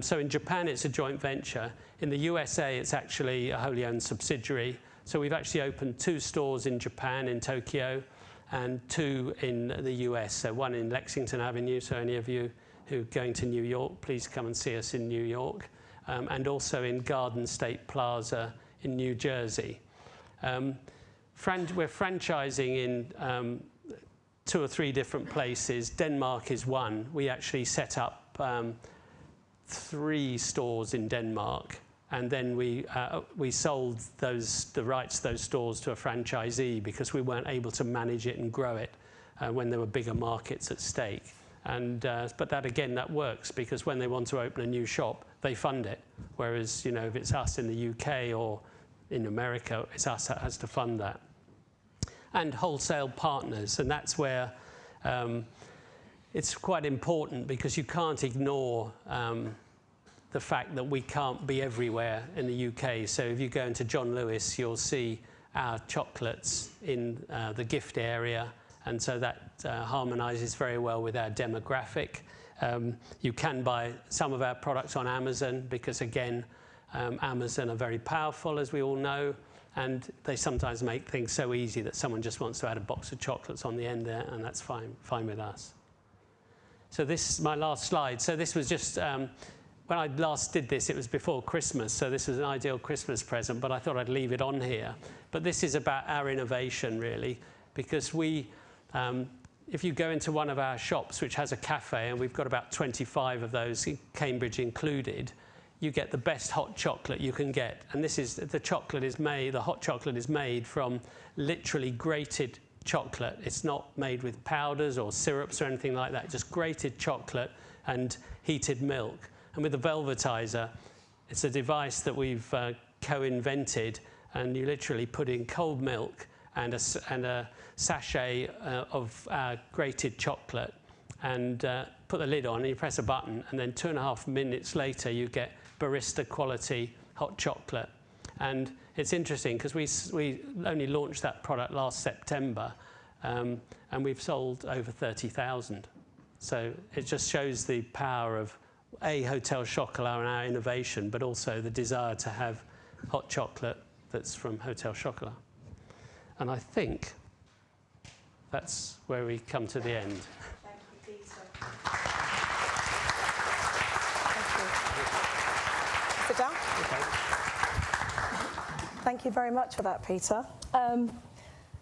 So in Japan, it's a joint venture. In the USA, it's actually a wholly owned subsidiary. So we've actually opened 2 stores in Japan, in Tokyo, and 2 in the US. So 1 in Lexington Avenue. So any of you who are going to New York, please come and see us in New York. And also in Garden State Plaza in New Jersey. We're franchising in 2 or 3 different places. Denmark is one. We actually set up 3 stores in Denmark, and then we sold the rights to those stores to a franchisee because we weren't able to manage it and grow it when there were bigger markets at stake. But that works because when they want to open a new shop, they fund it. Whereas, you know, if it's us in the UK or in America, it's us that has to fund that. And wholesale partners, and that's where it's quite important, because you can't ignore the fact that we can't be everywhere in the UK. So if you go into John Lewis, you'll see our chocolates in the gift area, and so that harmonises very well with our demographic. You can buy some of our products on Amazon because, again, Amazon are very powerful, as we all know, and they sometimes make things so easy that someone just wants to add a box of chocolates on the end there, and that's fine with us. So this is my last slide. So this was just, when I last did this, it was before Christmas, so this was an ideal Christmas present, but I thought I'd leave it on here. But this is about our innovation, really, because if you go into one of our shops, which has a cafe, and we've got about 25 of those, Cambridge included, you get the best hot chocolate you can get. And the hot chocolate is made from literally grated chocolate. It's not made with powders or syrups or anything like that, just grated chocolate and heated milk. And with the Velvetiser, it's a device that we've co-invented, and you literally put in cold milk and a sachet of grated chocolate, and put the lid on, and you press a button, and then 2.5 minutes later you get barista quality hot chocolate. And it's interesting because we only launched that product last September, and we've sold over 30,000. So it just shows the power of Hotel Chocolat and our innovation, but also the desire to have hot chocolate that's from Hotel Chocolat. And I think that's where we come to the end. Thank you, Peter. Sit down. Okay. Thank you very much for that, Peter.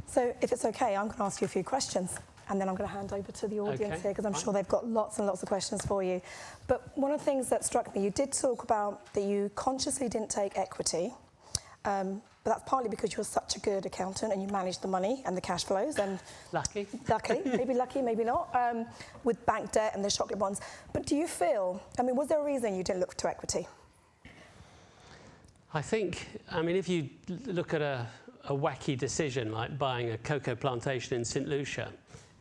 So if it's okay, I'm going to ask you a few questions, and then I'm going to hand over to the audience here, because I'm sure they've got lots and lots of questions for you. But one of the things that struck me, you did talk about that you consciously didn't take equity, but that's partly because you're such a good accountant and you manage the money and the cash flows. And Lucky, maybe not, with bank debt and the chocolate bonds. But do you feel, was there a reason you didn't look to equity? I think, if you look at a a wacky decision like buying a cocoa plantation in St. Lucia,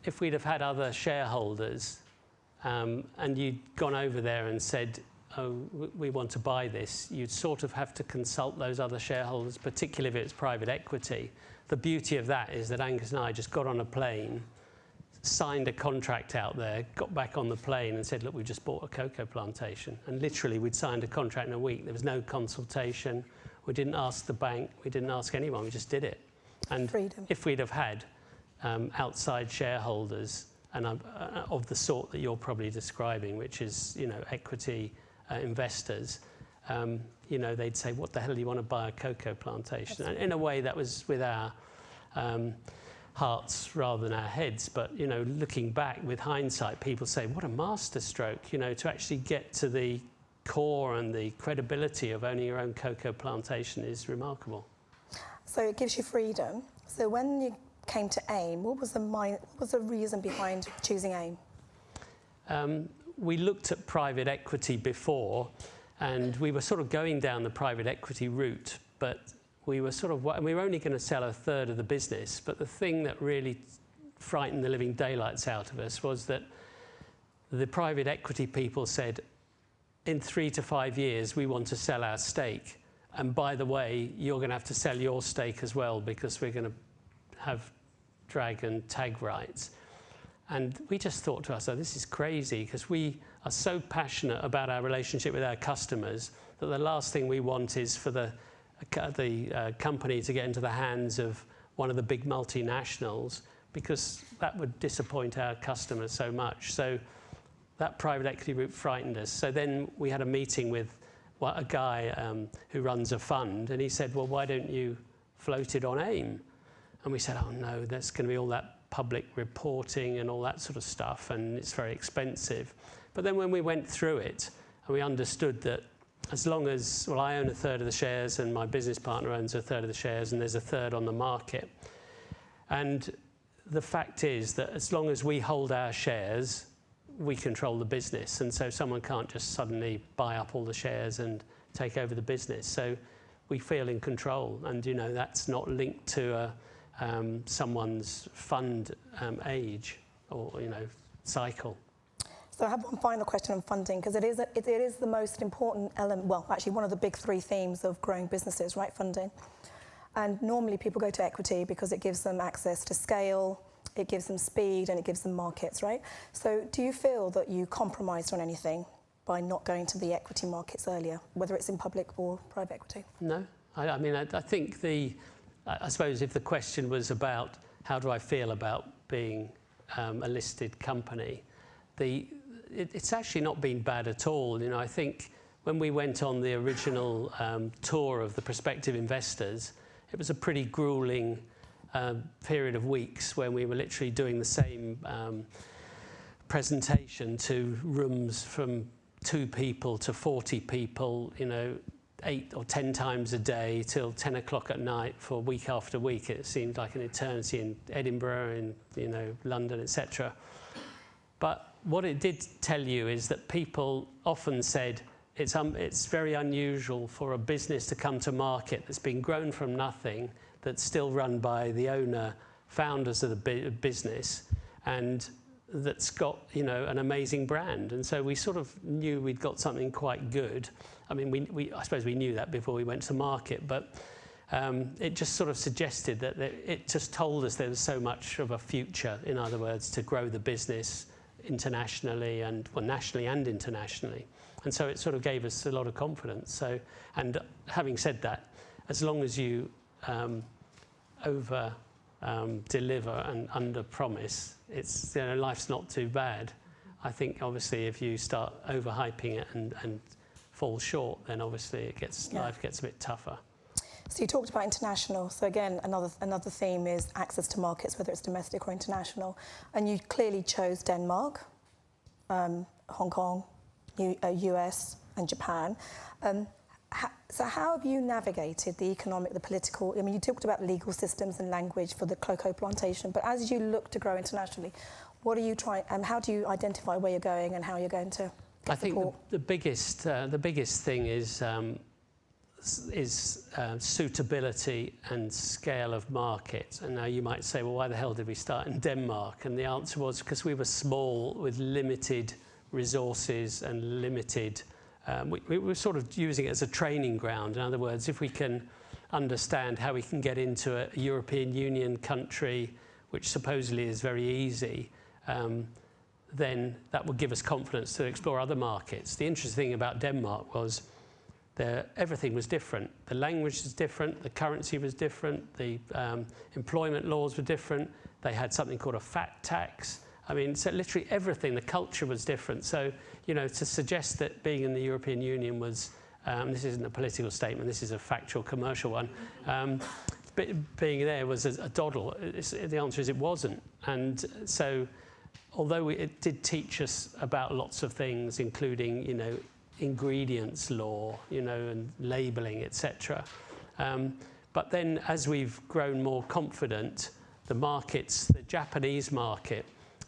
if we'd have had other shareholders and you'd gone over there and said, oh, we want to buy this, you'd sort of have to consult those other shareholders, particularly if it's private equity. The beauty of that is that Angus and I just got on a plane, signed a contract out there, got back on the plane and said, look, we've just bought a cocoa plantation. And literally we'd signed a contract in a week. There was no consultation. We didn't ask the bank. We didn't ask anyone. We just did it. And freedom. If we'd have had outside shareholders and of the sort that you're probably describing, which is, you know, equity investors, you know, they'd say, what the hell do you want to buy a cocoa plantation? And in a way that was with our hearts rather than our heads. But, you know, looking back with hindsight, people say, what a masterstroke, you know, to actually get to the core and the credibility of owning your own cocoa plantation is remarkable. So it gives you freedom. So when you came to AIM, what was the reason behind choosing AIM? We looked at private equity before, and we were sort of going down the private equity route, but we were only going to sell a third of the business. But the thing that really frightened the living daylights out of us was that the private equity people said, in 3 to 5 years, we want to sell our stake. And by the way, you're going to have to sell your stake as well, because we're going to have drag and tag rights. And we just thought to ourselves, this is crazy, because we are so passionate about our relationship with our customers that the last thing we want is for the company to get into the hands of one of the big multinationals, because that would disappoint our customers so much. So that private equity route frightened us. So then we had a meeting with a guy who runs a fund, and he said, well, why don't you float it on AIM? And we said, oh no, there's going to be all that public reporting and all that sort of stuff, and it's very expensive. But then when we went through it, and we understood that as long as, well, I own a third of the shares and my business partner owns a third of the shares, and there's a third on the market. And the fact is that as long as we hold our shares, we control the business. And so someone can't just suddenly buy up all the shares and take over the business. So we feel in control. And, you know, that's not linked to someone's fund age or, you know, cycle. So I have one final question on funding, because it is the most important element, well, actually one of the big 3 themes of growing businesses, right, funding. And normally people go to equity because it gives them access to scale, it gives them speed, and it gives them markets, right? So do you feel that you compromised on anything by not going to the equity markets earlier, whether it's in public or private equity? No. I mean, I think I suppose if the question was about how do I feel about being a listed company, it's actually not been bad at all. You know, I think when we went on the original tour of the prospective investors, it was a pretty grueling period of weeks when we were literally doing the same presentation to rooms from 2 people to 40 people, you know, 8 or 10 times a day till 10 o'clock at night for week after week. It seemed like an eternity in Edinburgh, in, you know, London, etc. But what it did tell you is that people often said it's very unusual for a business to come to market that's been grown from nothing, that's still run by the owner, founders of the business, and that's got, you know, an amazing brand. And so we sort of knew we'd got something quite good. I mean, I suppose we knew that before we went to market, but it just sort of suggested that it just told us there was so much of a future, in other words, to grow the business internationally and, well, nationally and internationally. And so it sort of gave us a lot of confidence. So, and having said that, as long as you over deliver and under promise, it's, you know, life's not too bad. I think obviously if you start overhyping it and fall short, then obviously life gets a bit tougher. So you talked about international. So again, another theme is access to markets, whether it's domestic or international. And you clearly chose Denmark, Hong Kong, US, and Japan. So how have you navigated the economic, the political? I mean, you talked about legal systems and language for the cocoa plantation, but as you look to grow internationally, what are you trying, and how do you identify where you're going and how you're going to get support? I think the biggest thing is is suitability and scale of market. And now you might say, well, why the hell did we start in Denmark? And the answer was because we were small with limited resources and limited, we were sort of using it as a training ground. In other words, if we can understand how we can get into a European Union country, which supposedly is very easy, then that would give us confidence to explore other markets. The interesting thing about Denmark was everything was different. The language was different, the currency was different, the employment laws were different. They had something called a fat tax. I mean, so literally everything, the culture was different. So, you know, to suggest that being in the European Union was, this isn't a political statement, this is a factual commercial one, being there was a doddle. The answer is it wasn't. And so, although it did teach us about lots of things, including, you know, ingredients law, you know, and labelling, etc. But then as we've grown more confident, the markets, the Japanese market,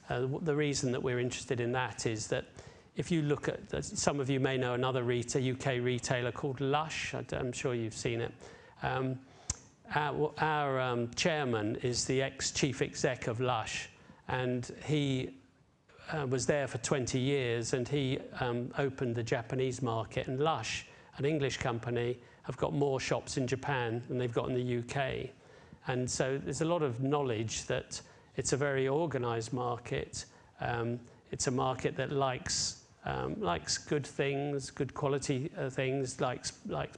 the reason that we're interested in that is that if you look at, some of you may know another UK retailer called Lush, I'm sure you've seen it. Our chairman is the ex-chief exec of Lush, and he was there for 20 years, and he opened the Japanese market. And Lush, an English company, have got more shops in Japan than they've got in the UK. And so there's a lot of knowledge that it's a very organised market. It's a market that likes good things, good quality things, likes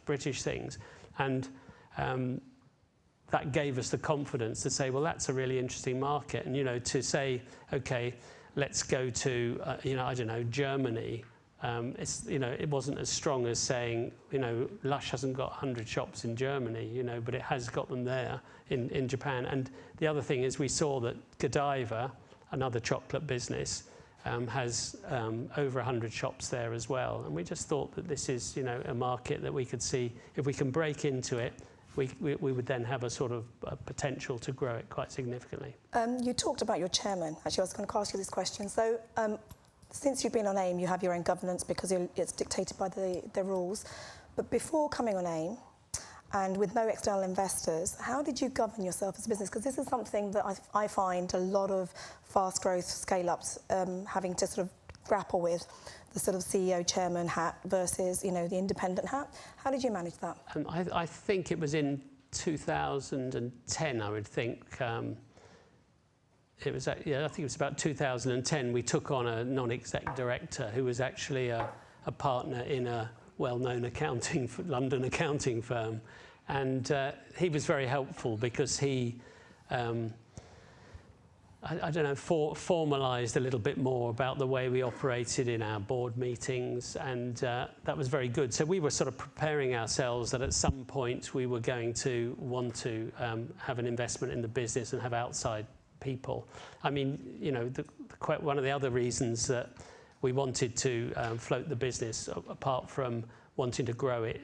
British things. And that gave us the confidence to say, well, that's a really interesting market. And, you know, to say, okay, let's go to, you know, I don't know, Germany. It's, you know, it wasn't as strong as saying, you know, Lush hasn't got 100 shops in Germany, you know, but it has got them there in Japan. And the other thing is we saw that Godiva, another chocolate business, has over 100 shops there as well. And we just thought that this is, you know, a market that we could see, if we can break into it, we would then have a sort of potential to grow it quite significantly. You talked about your chairman. Actually, I was going to ask you this question. So, since you've been on AIM, you have your own governance because it's dictated by the rules. But before coming on AIM, and with no external investors, how did you govern yourself as a business? Because this is something that I find a lot of fast growth scale-ups having to sort of grapple with, the sort of CEO chairman hat versus, you know, the independent hat. How did you manage that? I think it was in 2010, I would think. It was, yeah, I think it was about 2010. We took on a non-exec director who was actually a partner in a well-known London accounting firm, and he was very helpful because he, I don't know, formalised a little bit more about the way we operated in our board meetings, and that was very good. So we were sort of preparing ourselves that at some point we were going to want to have an investment in the business and have outside people. I mean, you know, one of the other reasons that we wanted to float the business, apart from wanting to grow it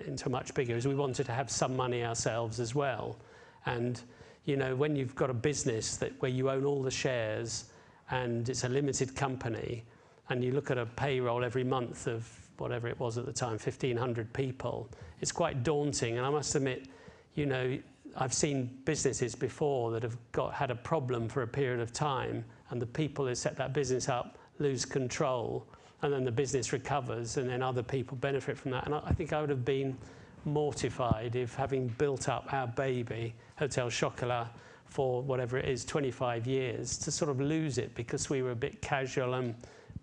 into much bigger, is we wanted to have some money ourselves as well. And you know, when you've got a business where you own all the shares and it's a limited company, and you look at a payroll every month of whatever it was at the time, 1,500 people, it's quite daunting. And I must admit, you know, I've seen businesses before that have had a problem for a period of time, and the people who set that business up lose control, and then the business recovers, and then other people benefit from that. And I think I would have been mortified if, having built up our baby, Hotel Chocolat, for whatever it is, 25 years, to sort of lose it because we were a bit casual, and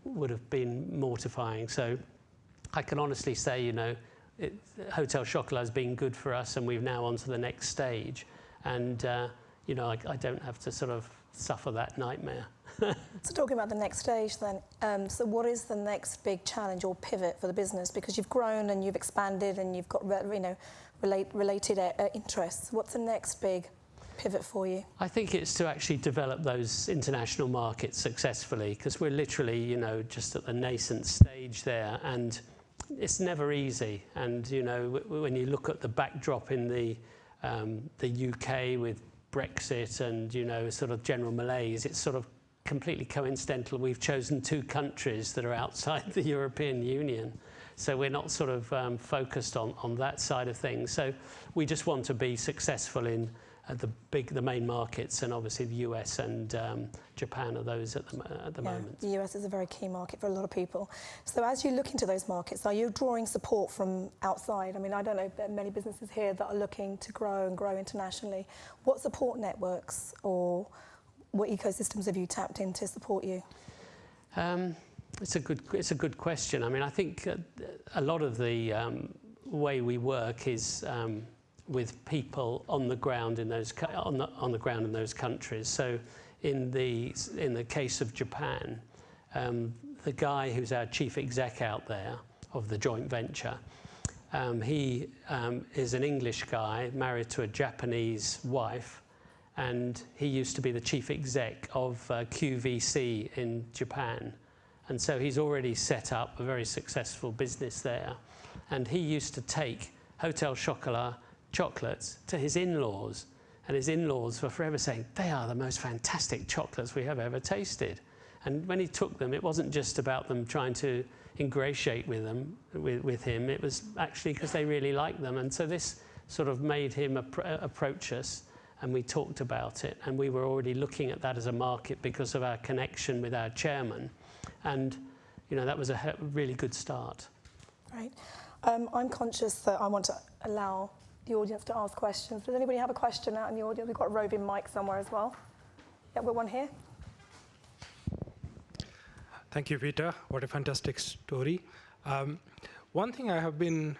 would have been mortifying. So I can honestly say, you know, Hotel Chocolat has been good for us, and we're now on to the next stage. And, you know, I don't have to sort of suffer that nightmare. So talking about the next stage then, so what is the next big challenge or pivot for the business? Because you've grown and you've expanded and you've got, you know, related interests. What's the next big pivot for you? I think it's to actually develop those international markets successfully, because we're literally, you know, just at the nascent stage there, and it's never easy. And, you know, when you look at the backdrop in the UK with Brexit and, you know, sort of general malaise, it's sort of completely coincidental. We've chosen two countries that are outside the European Union So we're not sort of focused on that side of things. So we just want to be successful in the main markets, and obviously the US and Japan are those at the moment. The US is a very key market for a lot of people. So as you look into those markets, are you drawing support from outside? I mean, I don't know, there are many businesses here that are looking to grow and grow internationally. What support networks or what ecosystems have you tapped in to support you? It's a good question. I mean, I think a lot of the way we work is with people on the ground in those on the ground in those countries. So in the case of Japan, the guy who's our chief exec out there of the joint venture, he is an English guy married to a Japanese wife, and he used to be the chief exec of QVC in Japan. And so he's already set up a very successful business there. And he used to take Hotel Chocolat chocolates to his in-laws, and his in-laws were forever saying, they are the most fantastic chocolates we have ever tasted. And when he took them, it wasn't just about them trying to ingratiate with him, it was actually because they really liked them. And so this sort of made him approach us, and we talked about it, and we were already looking at that as a market because of our connection with our chairman. And you know, that was a really good start. Right. I'm conscious that I want to allow the audience to ask questions. Does anybody have a question out in the audience? We've got a roving mic somewhere as well. Yeah, we've got one here. Thank you, Peter. What a fantastic story. One thing I have been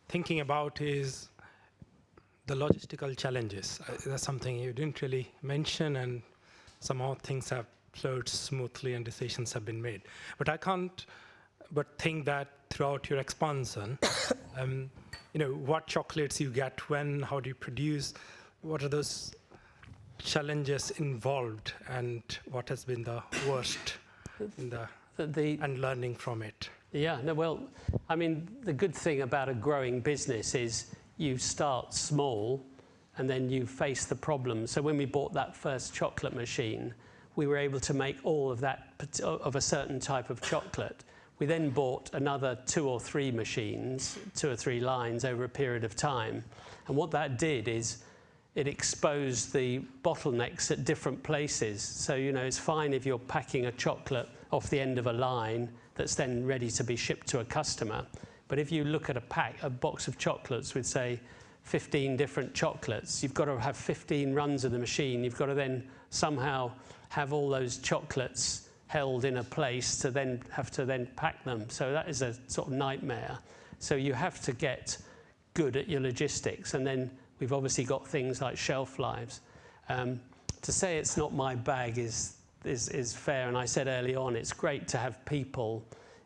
thinking about is the logistical challenges. That's something you didn't really mention, and somehow things have flowed smoothly and decisions have been made. But I can't but think that throughout your expansion, you know, what chocolates you get when, how do you produce, what are those challenges involved, and what has been the worst and learning from it? Yeah, no, well, I mean, the good thing about a growing business is you start small and then you face the problems. So when we bought that first chocolate machine, we were able to make all of that of a certain type of chocolate. We then bought another 2 or 3 machines, 2 or 3 lines over a period of time. And what that did is it exposed the bottlenecks at different places. So, you know, it's fine if you're packing a chocolate off the end of a line that's then ready to be shipped to a customer. But if you look at a box of chocolates with, say, 15 different chocolates, you've got to have 15 runs of the machine. You've got to then somehow have all those chocolates held in a place to then have to then pack them. So that is a sort of nightmare. So you have to get good at your logistics. And then we've obviously got things like shelf lives. To say it's not my bag is fair. And I said early on, it's great to have people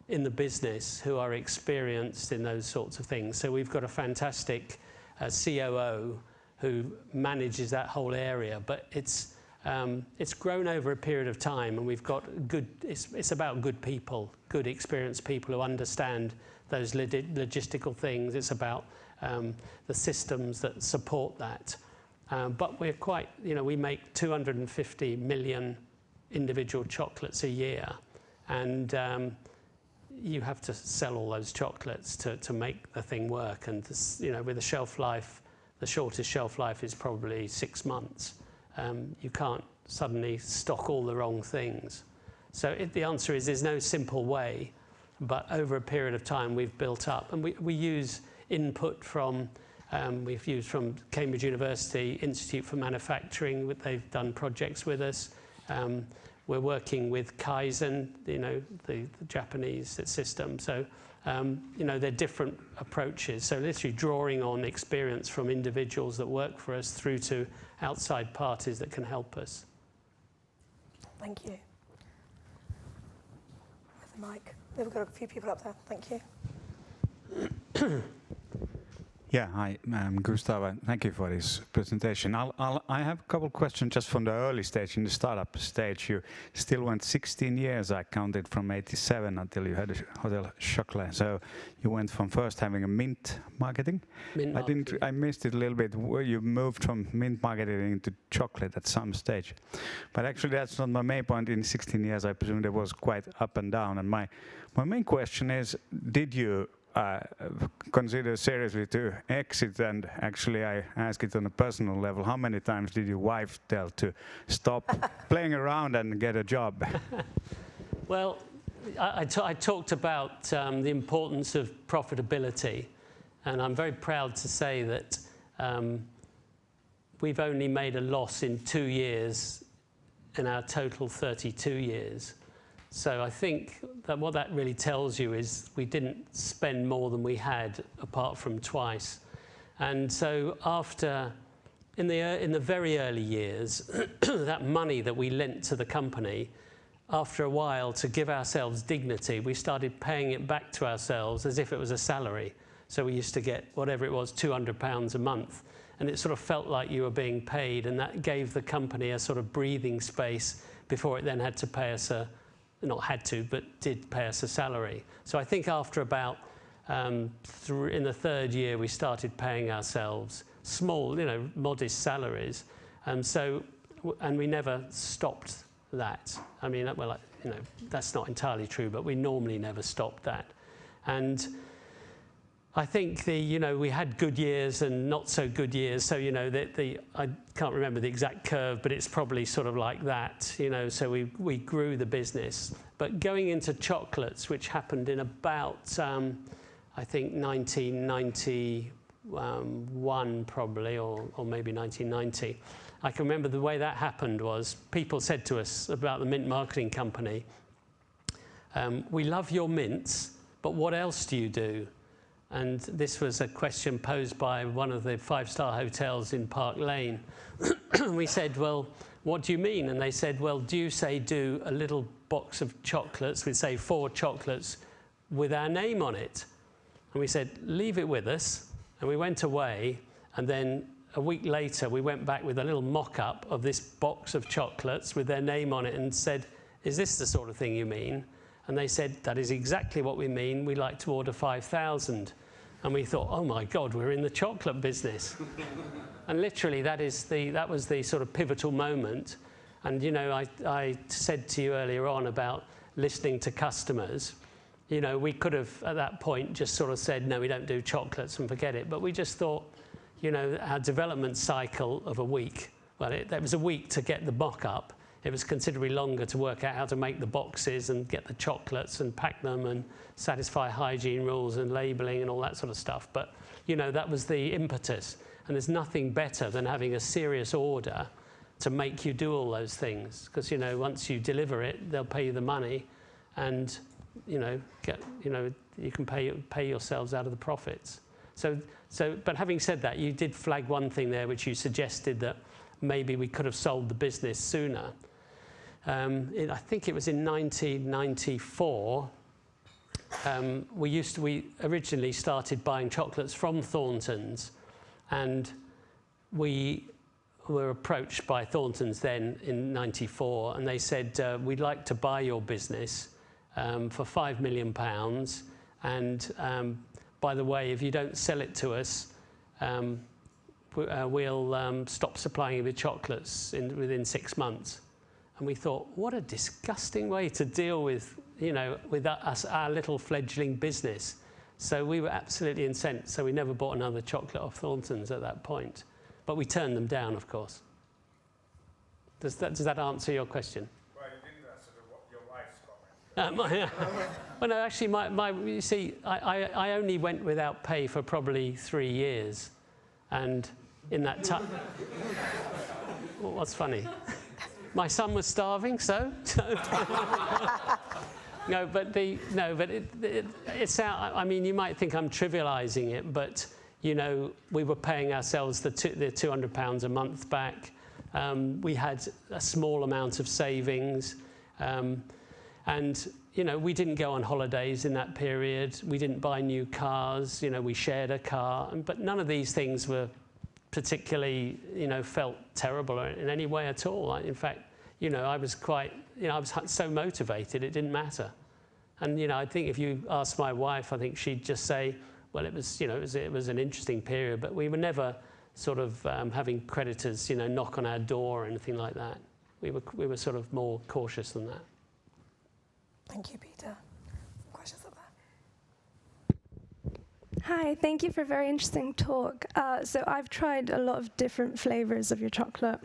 in the business who are experienced in those sorts of things. So we've got a fantastic COO who manages that whole area, but it's grown over a period of time, and we've got it's about good people, good experienced people who understand those logistical things. It's about the systems that support that. But we're quite, you know, we make 250 million individual chocolates a year, and you have to sell all those chocolates to make the thing work. And this, you know, with a shelf life, the shortest shelf life is probably 6 months. You can't suddenly stock all the wrong things. So the answer is there's no simple way, but over a period of time we've built up, and we use input from, we've used from Cambridge University Institute for Manufacturing. They've done projects with us. We're working with Kaizen, you know, the Japanese system. So, you know, they're different approaches. So literally drawing on experience from individuals that work for us through to outside parties that can help us. Thank you. Where's the mic? We've got a few people up there. Thank you. Yeah, hi, I'm Gustav, and thank you for this presentation. I have a couple of questions just from the early stage, in the startup stage. You still went 16 years, I counted, from 87 until you had a Hotel Chocolat. So you went from first having a mint marketing. I missed it a little bit, where you moved from mint marketing into chocolate at some stage. But actually that's not my main point. In 16 years, I presume there was quite up and down. And my main question is, did you consider seriously to exit, and actually I ask it on a personal level, how many times did your wife tell to stop playing around and get a job? Well, I talked about the importance of profitability, and I'm very proud to say that we've only made a loss in 2 years in our total 32 years. So I think that what that really tells you is we didn't spend more than we had, apart from twice. And so in the very early years, that money that we lent to the company, after a while, to give ourselves dignity, we started paying it back to ourselves as if it was a salary. So we used to get whatever it was, £200 a month. And it sort of felt like you were being paid, and that gave the company a sort of breathing space before it then had to pay us not had to, but did pay us a salary. So I think after about, in the 3rd year, we started paying ourselves small, modest salaries. And we never stopped that. I mean, well, that's not entirely true, but we normally never stopped that. And I think we had good years and not so good years. So I can't remember the exact curve, but it's probably sort of like that. So we grew the business. But going into chocolates, which happened in about I think 1991 probably, or maybe 1990. I can remember the way that happened was people said to us about the mint marketing company, "We love your mints, but what else do you do?" And this was a question posed by one of the 5-star hotels in Park Lane. We said, "Well, what do you mean?" And they said, "Well, do you do a little box of chocolates, with say 4 chocolates with our name on it?" And we said, "Leave it with us." And we went away, and then a week later we went back with a little mock-up of this box of chocolates with their name on it and said, "Is this the sort of thing you mean?" And they said, "That is exactly what we mean. We like to order 5,000. And we thought, "Oh my God, we're in the chocolate business." And literally that was the sort of pivotal moment. And I said to you earlier on about listening to customers. We could have at that point just sort of said, "No, we don't do chocolates," and forget it. But we just thought, our development cycle of a week, well, that was a week to get the mock-up. It was considerably longer to work out how to make the boxes and get the chocolates and pack them and satisfy hygiene rules and labelling and all that sort of stuff. But, that was the impetus. And there's nothing better than having a serious order to make you do all those things. Because, once you deliver it, they'll pay you the money and, you can pay yourselves out of the profits. But having said that, you did flag one thing there, which you suggested that maybe we could have sold the business sooner. I think it was in 1994. We originally started buying chocolates from Thornton's, and we were approached by Thornton's then in 94, and they said, "We'd like to buy your business for £5 million. And by the way, if you don't sell it to us, we'll stop supplying you with chocolates within 6 months." And we thought, what a disgusting way to deal with, our little fledgling business. So we were absolutely incensed. So we never bought another chocolate off Thornton's at that point. But we turned them down, of course. Does that answer your question? Well, you didn't answer your wife's comment. Well, no, actually, you see, I only went without pay for probably 3 years. And in that time... What's funny? My son was starving, so... It's out. I mean, you might think I'm trivialising it, but we were paying ourselves the £200 a month back. We had a small amount of savings, and we didn't go on holidays in that period. We didn't buy new cars. We shared a car, but none of these things were particularly, felt terrible in any way at all. In fact, I was quite, I was so motivated, it didn't matter. And, I think if you ask my wife, I think she'd just say, well, it was an interesting period, but we were never sort of having creditors, knock on our door or anything like that. We were sort of more cautious than that. Thank you, Peter. Questions up Hi, thank you for a very interesting talk. So I've tried a lot of different flavors of your chocolate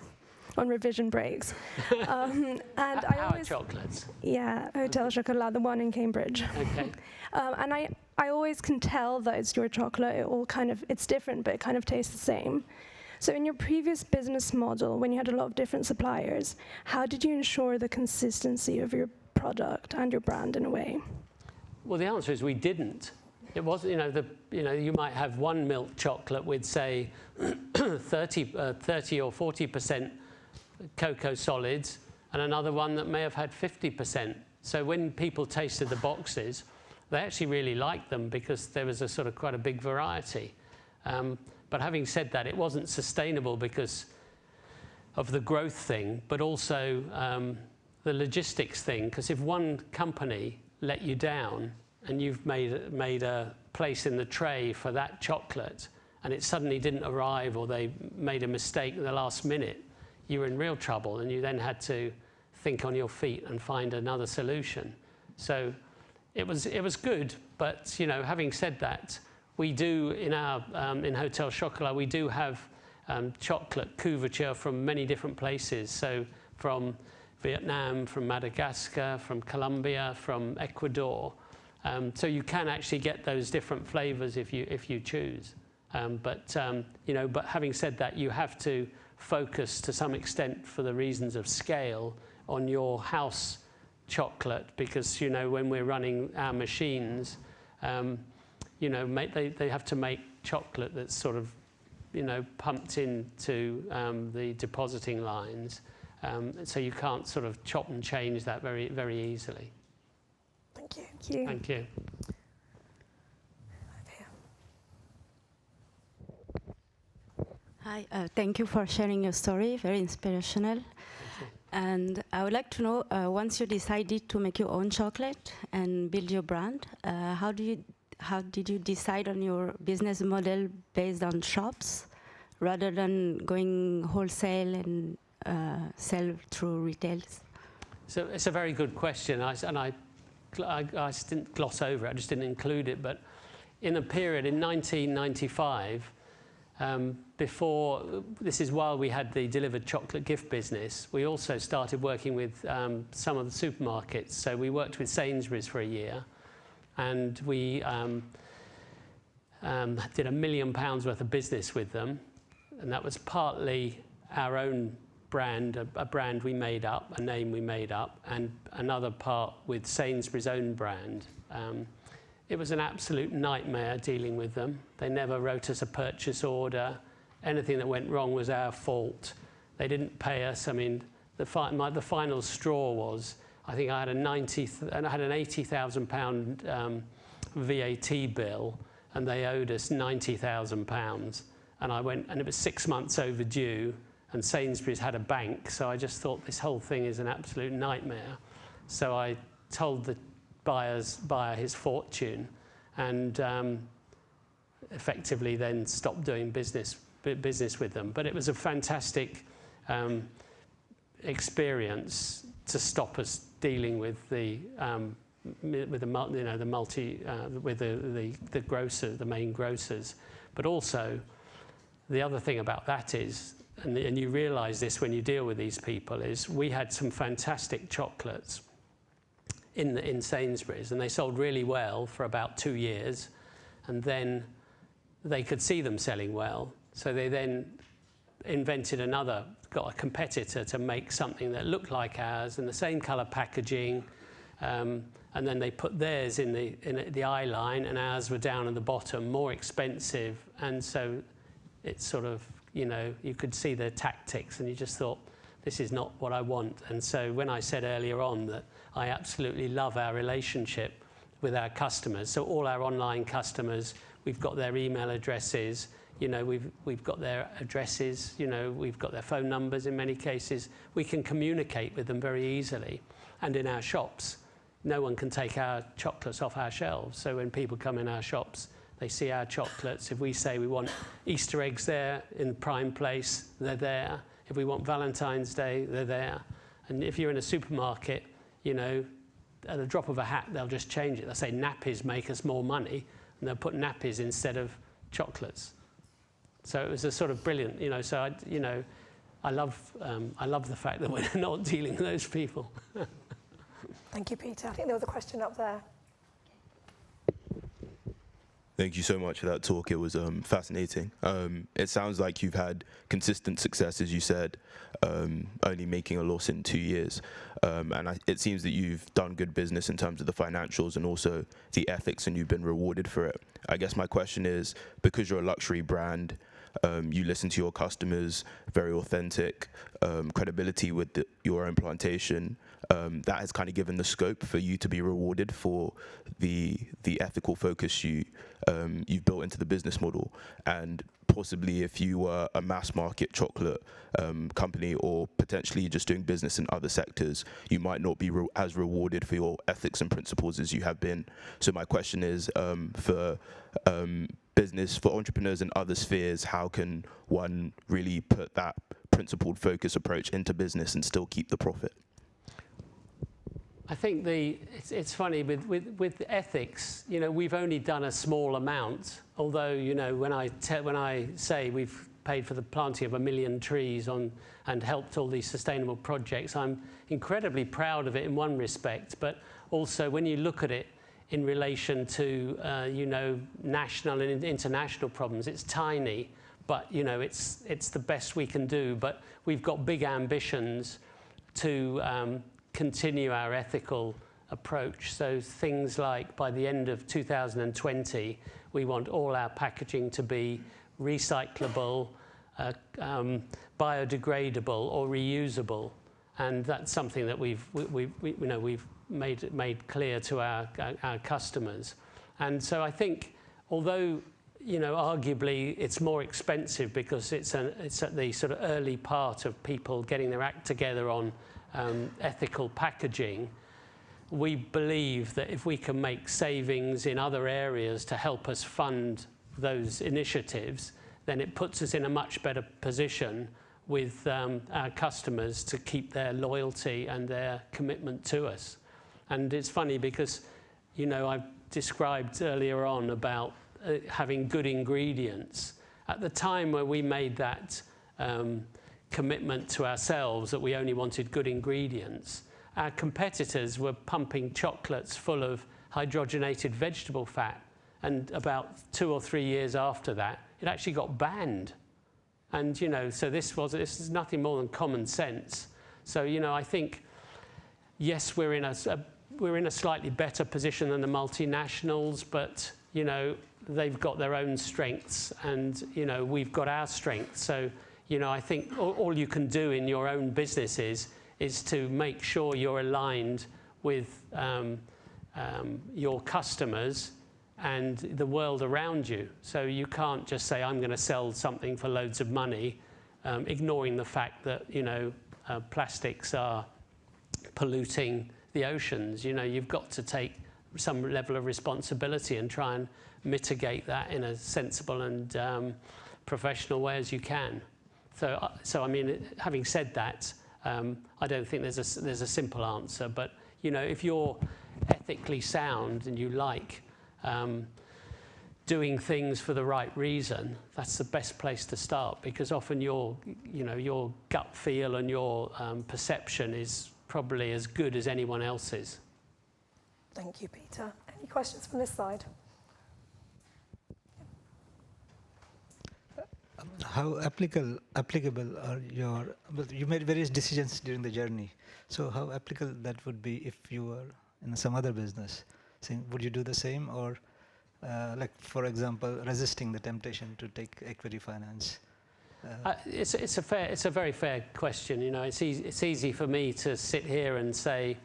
on revision breaks. And I Our always, chocolates. yeah, Hotel Chocolat, the one in Cambridge. Okay. And I always can tell that it's your chocolate. It all kind of, it's different, but it kind of tastes the same. So in your previous business model, when you had a lot of different suppliers, how did you ensure the consistency of your product and your brand in a way? Well, the answer is we didn't. It wasn't, you might have one milk chocolate with, say, 30 or 40% cocoa solids, and another one that may have had 50%. So when people tasted the boxes, they actually really liked them because there was a sort of quite a big variety. But having said that, it wasn't sustainable because of the growth thing, but also the logistics thing. Because if one company let you down and you've made a place in the tray for that chocolate and it suddenly didn't arrive, or they made a mistake at the last minute, you were in real trouble, and you then had to think on your feet and find another solution. So it was good, but having said that, we do in our in Hotel Chocolat, we do have chocolate couverture from many different places. So from Vietnam, from Madagascar, from Colombia, from Ecuador. So you can actually get those different flavors if you choose. But having said that, you have to focus to some extent, for the reasons of scale, on your house chocolate, because when we're running our machines, they have to make chocolate that's sort of pumped into the depositing lines, so you can't sort of chop and change that very, very easily. Thank you. Thank you. Thank you. Hi, thank you for sharing your story, very inspirational. And I would like to know, once you decided to make your own chocolate and build your brand, how did you decide on your business model based on shops rather than going wholesale and sell through retails? So it's a very good question, I just didn't gloss over it, I just didn't include it, but in a period in 1995, this is while we had the delivered chocolate gift business, we also started working with some of the supermarkets. So we worked with Sainsbury's for a year, and we did £1 million worth of business with them, and that was partly our own brand, a brand we made up, a name we made up, and another part with Sainsbury's own brand. It was an absolute nightmare dealing with them. They never wrote us a purchase order. Anything that went wrong was our fault. They didn't pay us. I mean, the final straw was, I think I had an £80,000 VAT bill, and they owed us £90,000. And I went, and it was 6 months overdue, and Sainsbury's had a bank, so I just thought this whole thing is an absolute nightmare. So I told the buyer his fortune, and effectively then stopped doing business with them. But it was a fantastic experience to stop us dealing with the grocer, the main grocers. But also, the other thing about that is, and you realise this when you deal with these people, is we had some fantastic chocolates in Sainsbury's, and they sold really well for about 2 years, and then they could see them selling well, so they then got a competitor to make something that looked like ours in the same colour packaging, and then they put theirs in the eye line, and ours were down at the bottom, more expensive, and so it's sort of, you could see their tactics, and you just thought, this is not what I want. And so when I said earlier on that I absolutely love our relationship with our customers, so all our online customers, we've got their email addresses, we've got their addresses, we've got their phone numbers in many cases. We can communicate with them very easily. And in our shops, no one can take our chocolates off our shelves. So when people come in our shops, they see our chocolates. If we say we want Easter eggs there in prime place, they're there. If we want Valentine's Day, they're there. And if you're in a supermarket, at the drop of a hat, they'll just change it. They'll say nappies make us more money. and they'll put nappies instead of chocolates. So it was a sort of brilliant, you know. So I love the fact that we're not dealing with those people. Thank you, Peter. I think there was a question up there. Thank you so much for that talk. It was fascinating. It sounds like you've had consistent success, as you said, only making a loss in 2 years. It seems that you've done good business in terms of the financials and also the ethics, and you've been rewarded for it. I guess my question is, because you're a luxury brand, you listen to your customers, very authentic, credibility with your own plantation, that has kind of given the scope for you to be rewarded for the ethical focus you've built into the business model. And possibly if you were a mass market chocolate company, or potentially just doing business in other sectors, you might not be as rewarded for your ethics and principles as you have been. So my question is, for business, for entrepreneurs in other spheres, how can one really put that principled focus approach into business and still keep the profit? I think it's funny with ethics, you know, we've only done a small amount, although, you know, when I say we've paid for the planting of 1 million trees and helped all these sustainable projects, I'm incredibly proud of it in one respect, but also when you look at it in relation to, you know, national and international problems, it's tiny, but, you know, it's the best we can do. But we've got big ambitions to continue our ethical approach. So things like by the end of 2020, we want all our packaging to be recyclable, biodegradable or reusable. And that's something that we've made clear to our customers. And so I think, although, you know, arguably it's more expensive because it's at the sort of early part of people getting their act together on ethical packaging, we believe that if we can make savings in other areas to help us fund those initiatives, then it puts us in a much better position with our customers to keep their loyalty and their commitment to us. And it's funny because, you know, I've described earlier on about having good ingredients. At the time where we made that commitment to ourselves that we only wanted good ingredients, our competitors were pumping chocolates full of hydrogenated vegetable fat, and about 2 or 3 years after that it actually got banned. And, you know, so this is nothing more than common sense. So, you know, I think, yes, we're in a slightly better position than the multinationals, but, you know, they've got their own strengths, and, you know, we've got our strengths. So, you know, I think all you can do in your own businesses is to make sure you're aligned with your customers and the world around you. So you can't just say, I'm going to sell something for loads of money, ignoring the fact that, you know, plastics are polluting the oceans. You know, you've got to take some level of responsibility and try and mitigate that in a sensible and professional way as you can. So I mean, having said that, I don't think there's a simple answer. But, you know, if you're ethically sound and you like doing things for the right reason, that's the best place to start, because often your gut feel and your perception is probably as good as anyone else's. Thank you, Peter. Any questions from this side? How applicable are you made various decisions during the journey. So how applicable that would be if you were in some other business? Saying, would you do the same, or like, for example, resisting the temptation to take equity finance? It's a very fair question. You know, it's easy for me to sit here and say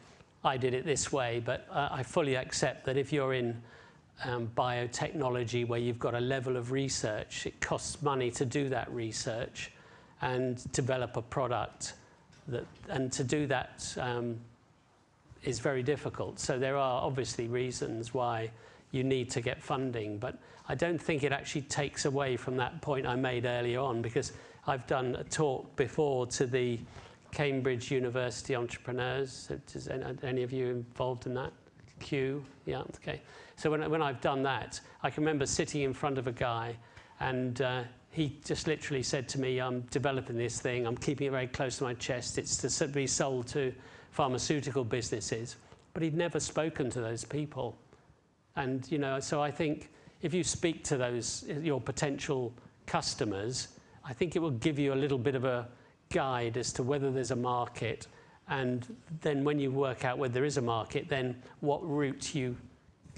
I did it this way, but I fully accept that if you're in biotechnology where you've got a level of research, it costs money to do that research and develop a product and to do that is very difficult. So there are obviously reasons why you need to get funding, but I don't think it actually takes away from that point I made earlier on, because I've done a talk before to the Cambridge University entrepreneurs. Is any of you involved in that? Q, yeah, okay. So when I've done that, I can remember sitting in front of a guy, and he just literally said to me, I'm developing this thing, I'm keeping it very close to my chest, it's to be sold to pharmaceutical businesses. But he'd never spoken to those people. And, you know, so I think if you speak to those, your potential customers, I think it will give you a little bit of a guide as to whether there's a market. And then when you work out whether there is a market, then what route you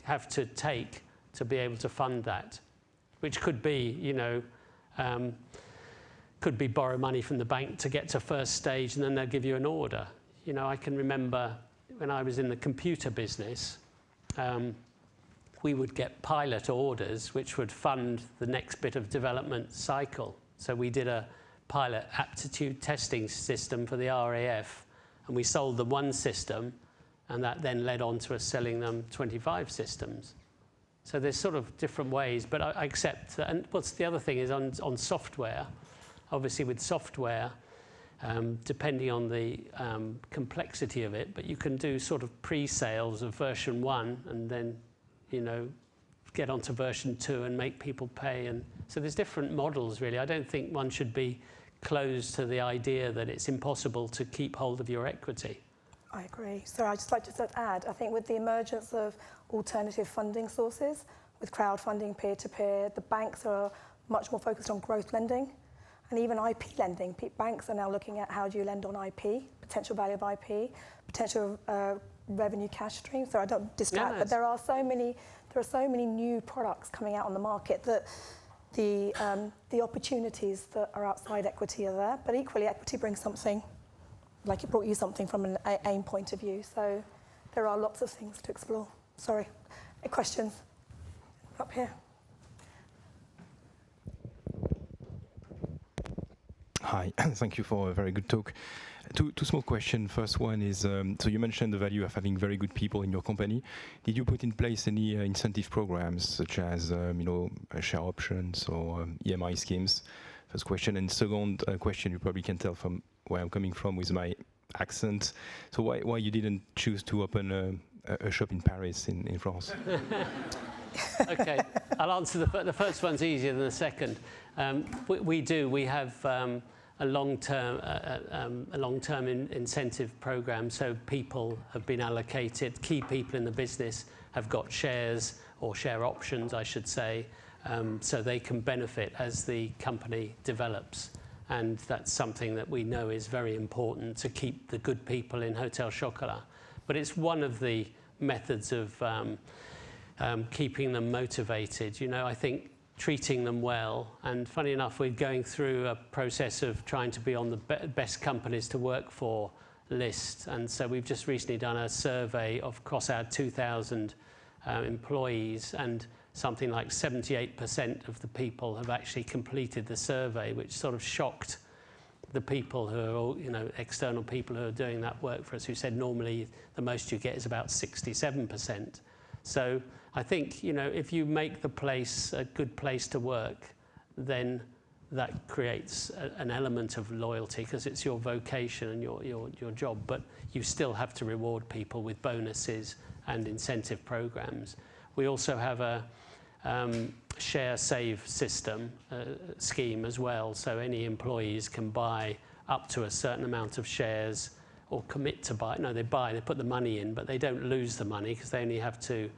have to take to be able to fund that, which could be, you know, could be borrow money from the bank to get to first stage, and then they'll give you an order. You know, I can remember when I was in the computer business, we would get pilot orders which would fund the next bit of development cycle. So we did a pilot aptitude testing system for the RAF, and we sold them one system, and that then led on to us selling them 25 systems. So there's sort of different ways, but I accept that. And what's the other thing is on software, obviously with software, depending on the complexity of it, but you can do sort of pre-sales of version 1 and then, you know, get onto version 2 and make people pay. And so there's different models, really. I don't think one should be closed to the idea that it's impossible to keep hold of your equity. I agree. So I'd just like to add, I think with the emergence of alternative funding sources, with crowdfunding, peer-to-peer, the banks are much more focused on growth lending and even IP lending. Banks are now looking at how do you lend on IP, potential value of IP, potential revenue cash stream. So I don't discount, but there are so many new products coming out on the market that the opportunities that are outside equity are there. But equally, equity brings something, like it brought you something from an AIM point of view. So there are lots of things to explore. Sorry, questions up here. Hi, thank you for a very good talk. Two small questions. First one is, so you mentioned the value of having very good people in your company. Did you put in place any incentive programs, such as you know, share options or EMI schemes? First question. And second question, you probably can tell from where I'm coming from with my accent. So why you didn't choose to open a shop in Paris, in France? Okay, I'll answer the first one's easier than the second. We have a long-term incentive program. So people have been allocated, key people in the business have got shares or share options, I should say, so they can benefit as the company develops. And that's something that we know is very important to keep the good people in Hotel Chocolat. But it's one of the methods of keeping them motivated. You know, I think treating them well, and funny enough, we're going through a process of trying to be on the best companies to work for list. And so we've just recently done a survey of across our 2,000 employees, and something like 78% of the people have actually completed the survey, which sort of shocked the people who are all, you know, external people who are doing that work for us, who said normally the most you get is about 67%. So I think, you know, if you make the place a good place to work, then that creates an element of loyalty, because it's your vocation and your job. But you still have to reward people with bonuses and incentive programs. We also have a share save system scheme as well. So any employees can buy up to a certain amount of shares, or commit to buy. No, they put the money in, but they don't lose the money, because they only have to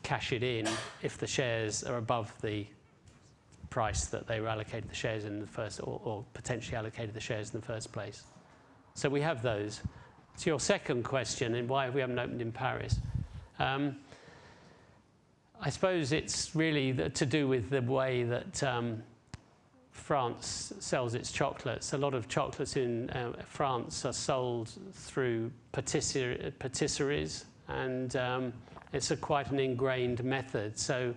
cash it in if the shares are above the price that they were allocated the shares in the first, or potentially allocated the shares in the first place. So we have those. To your second question, and why we haven't opened in Paris, I suppose it's really to do with the way that France sells its chocolates. A lot of chocolates in France are sold through patisseries, and it's quite an ingrained method. So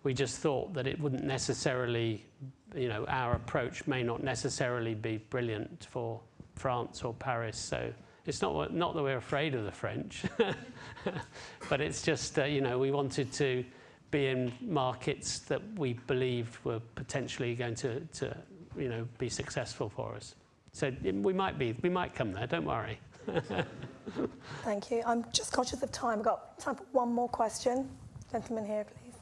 we just thought that it wouldn't necessarily, you know, our approach may not necessarily be brilliant for France or Paris. So it's not that we're afraid of the French, but it's just, you know, we wanted to be in markets that we believed were potentially going to you know, be successful for us. So we might come there, don't worry. Thank you. I'm just conscious of time. I've got time for one more question. Gentleman here, please.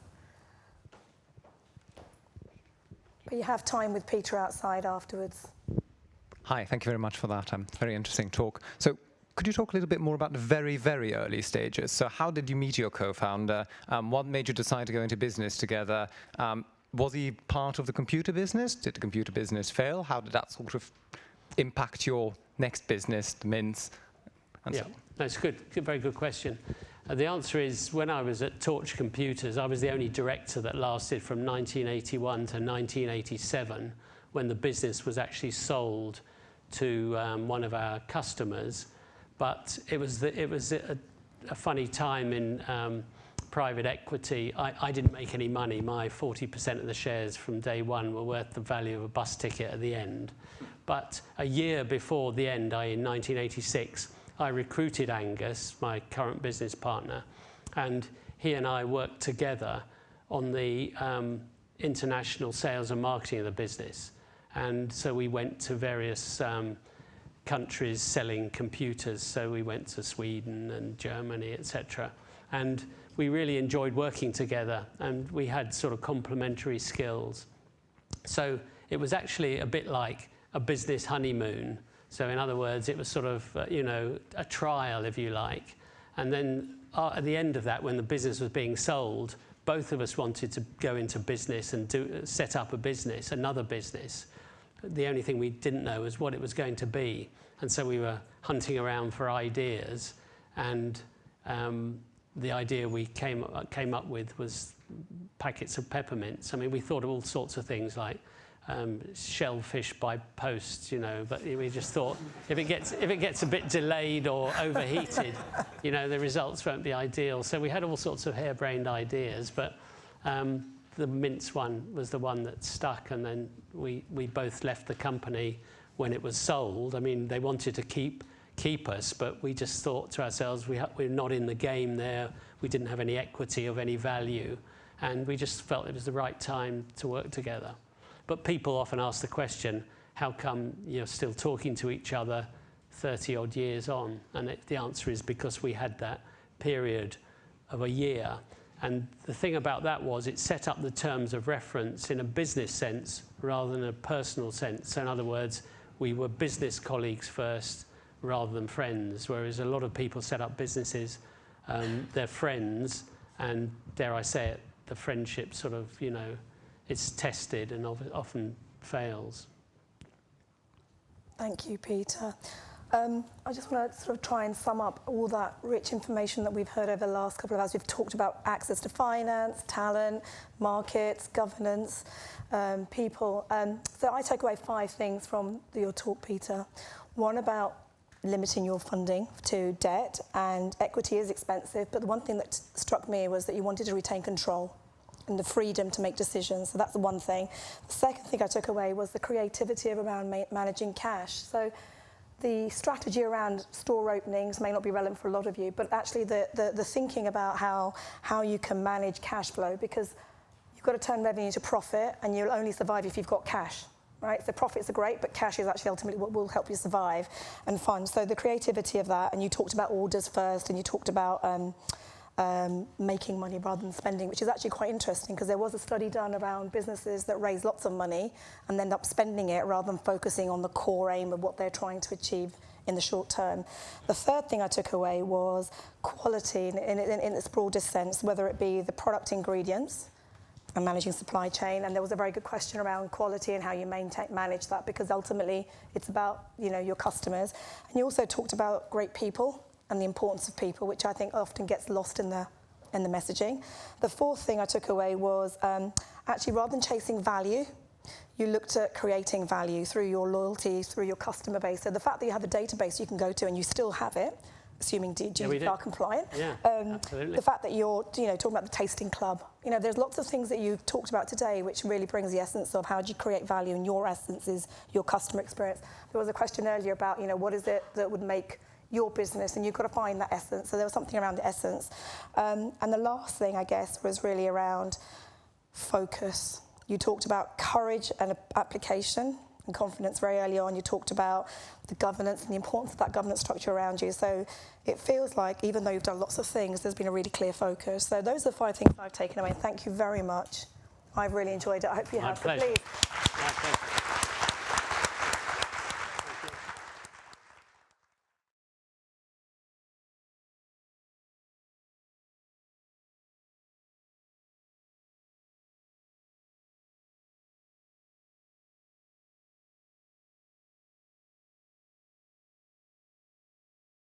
But you have time with Peter outside afterwards. Hi, thank you very much for that. Very interesting talk. So could you talk a little bit more about the very, very early stages? So how did you meet your co-founder? What made you decide to go into business together? Was he part of the computer business? Did the computer business fail? How did that sort of impact your next business, the Mints? Yeah, that's good. Very good question. The answer is, when I was at Torch Computers, I was the only director that lasted from 1981 to 1987, when the business was actually sold to one of our customers. But it was a funny time in private equity. I didn't make any money. My 40% of the shares from day one were worth the value of a bus ticket at the end. But a year before the end, in 1986, I recruited Angus, my current business partner, and he and I worked together on the international sales and marketing of the business. And so we went to various countries selling computers. So we went to Sweden and Germany, etc. And we really enjoyed working together, and we had sort of complementary skills. So it was actually a bit like a business honeymoon. So in other words, it was sort of, a trial, if you like. And then at the end of that, when the business was being sold, both of us wanted to go into business and set up a business, another business. The only thing we didn't know was what it was going to be. And so we were hunting around for ideas. And the idea we came up with was packets of peppermints. I mean, we thought of all sorts of things like shellfish by post, but we just thought if it gets a bit delayed or overheated, the results won't be ideal. So we had all sorts of harebrained ideas, but the mince one was the one that stuck, and then we both left the company when it was sold. I mean, they wanted to keep us, but we just thought to ourselves, we're not in the game there. We didn't have any equity of any value, and we just felt it was the right time to work together. But people often ask the question, how come you're still talking to each other 30 odd years on? And the answer is because we had that period of a year. And the thing about that was it set up the terms of reference in a business sense rather than a personal sense. So in other words, we were business colleagues first rather than friends, whereas a lot of people set up businesses, they're friends, and dare I say it, the friendship sort of, it's tested and often fails. Thank you, Peter. I just want to sort of try and sum up all that rich information that we've heard over the last couple of hours. We've talked about access to finance, talent, markets, governance, people. So I take away 5 things from your talk, Peter. One, about limiting your funding to debt, and equity is expensive, but the one thing that struck me was that you wanted to retain control and the freedom to make decisions. So that's the one thing. The second thing I took away was the creativity around managing cash. So the strategy around store openings may not be relevant for a lot of you, but actually the thinking about how you can manage cash flow, because you've got to turn revenue to profit, and you'll only survive if you've got cash, right? So profits are great, but cash is actually ultimately what will help you survive and fund. So the creativity of that, and you talked about orders first, and you talked about making money rather than spending, which is actually quite interesting, because there was a study done around businesses that raise lots of money and end up spending it rather than focusing on the core aim of what they're trying to achieve in the short term. The third thing I took away was quality in its broadest sense, whether it be the product ingredients and managing supply chain. And there was a very good question around quality and how you manage that, because ultimately it's about your customers. And you also talked about great people and the importance of people, which I think often gets lost in the messaging. The fourth thing I took away was actually, rather than chasing value, you looked at creating value through your loyalty, through your customer base. So the fact that you have a database you can go to and you still have it, assuming GDPR compliant. Yeah, absolutely. The fact that you're talking about the tasting club. There's lots of things that you've talked about today which really brings the essence of how do you create value, and your essence is your customer experience. There was a question earlier about, what is it that would make your business, and you've got to find that essence. So there was something around the essence. And the last thing, I guess, was really around focus. You talked about courage and application, and confidence very early on. You talked about the governance and the importance of that governance structure around you. So it feels like, even though you've done lots of things, there's been a really clear focus. So those are the 5 things I've taken away. Thank you very much. I've really enjoyed it. I hope you have. Pleasure. Please. My pleasure.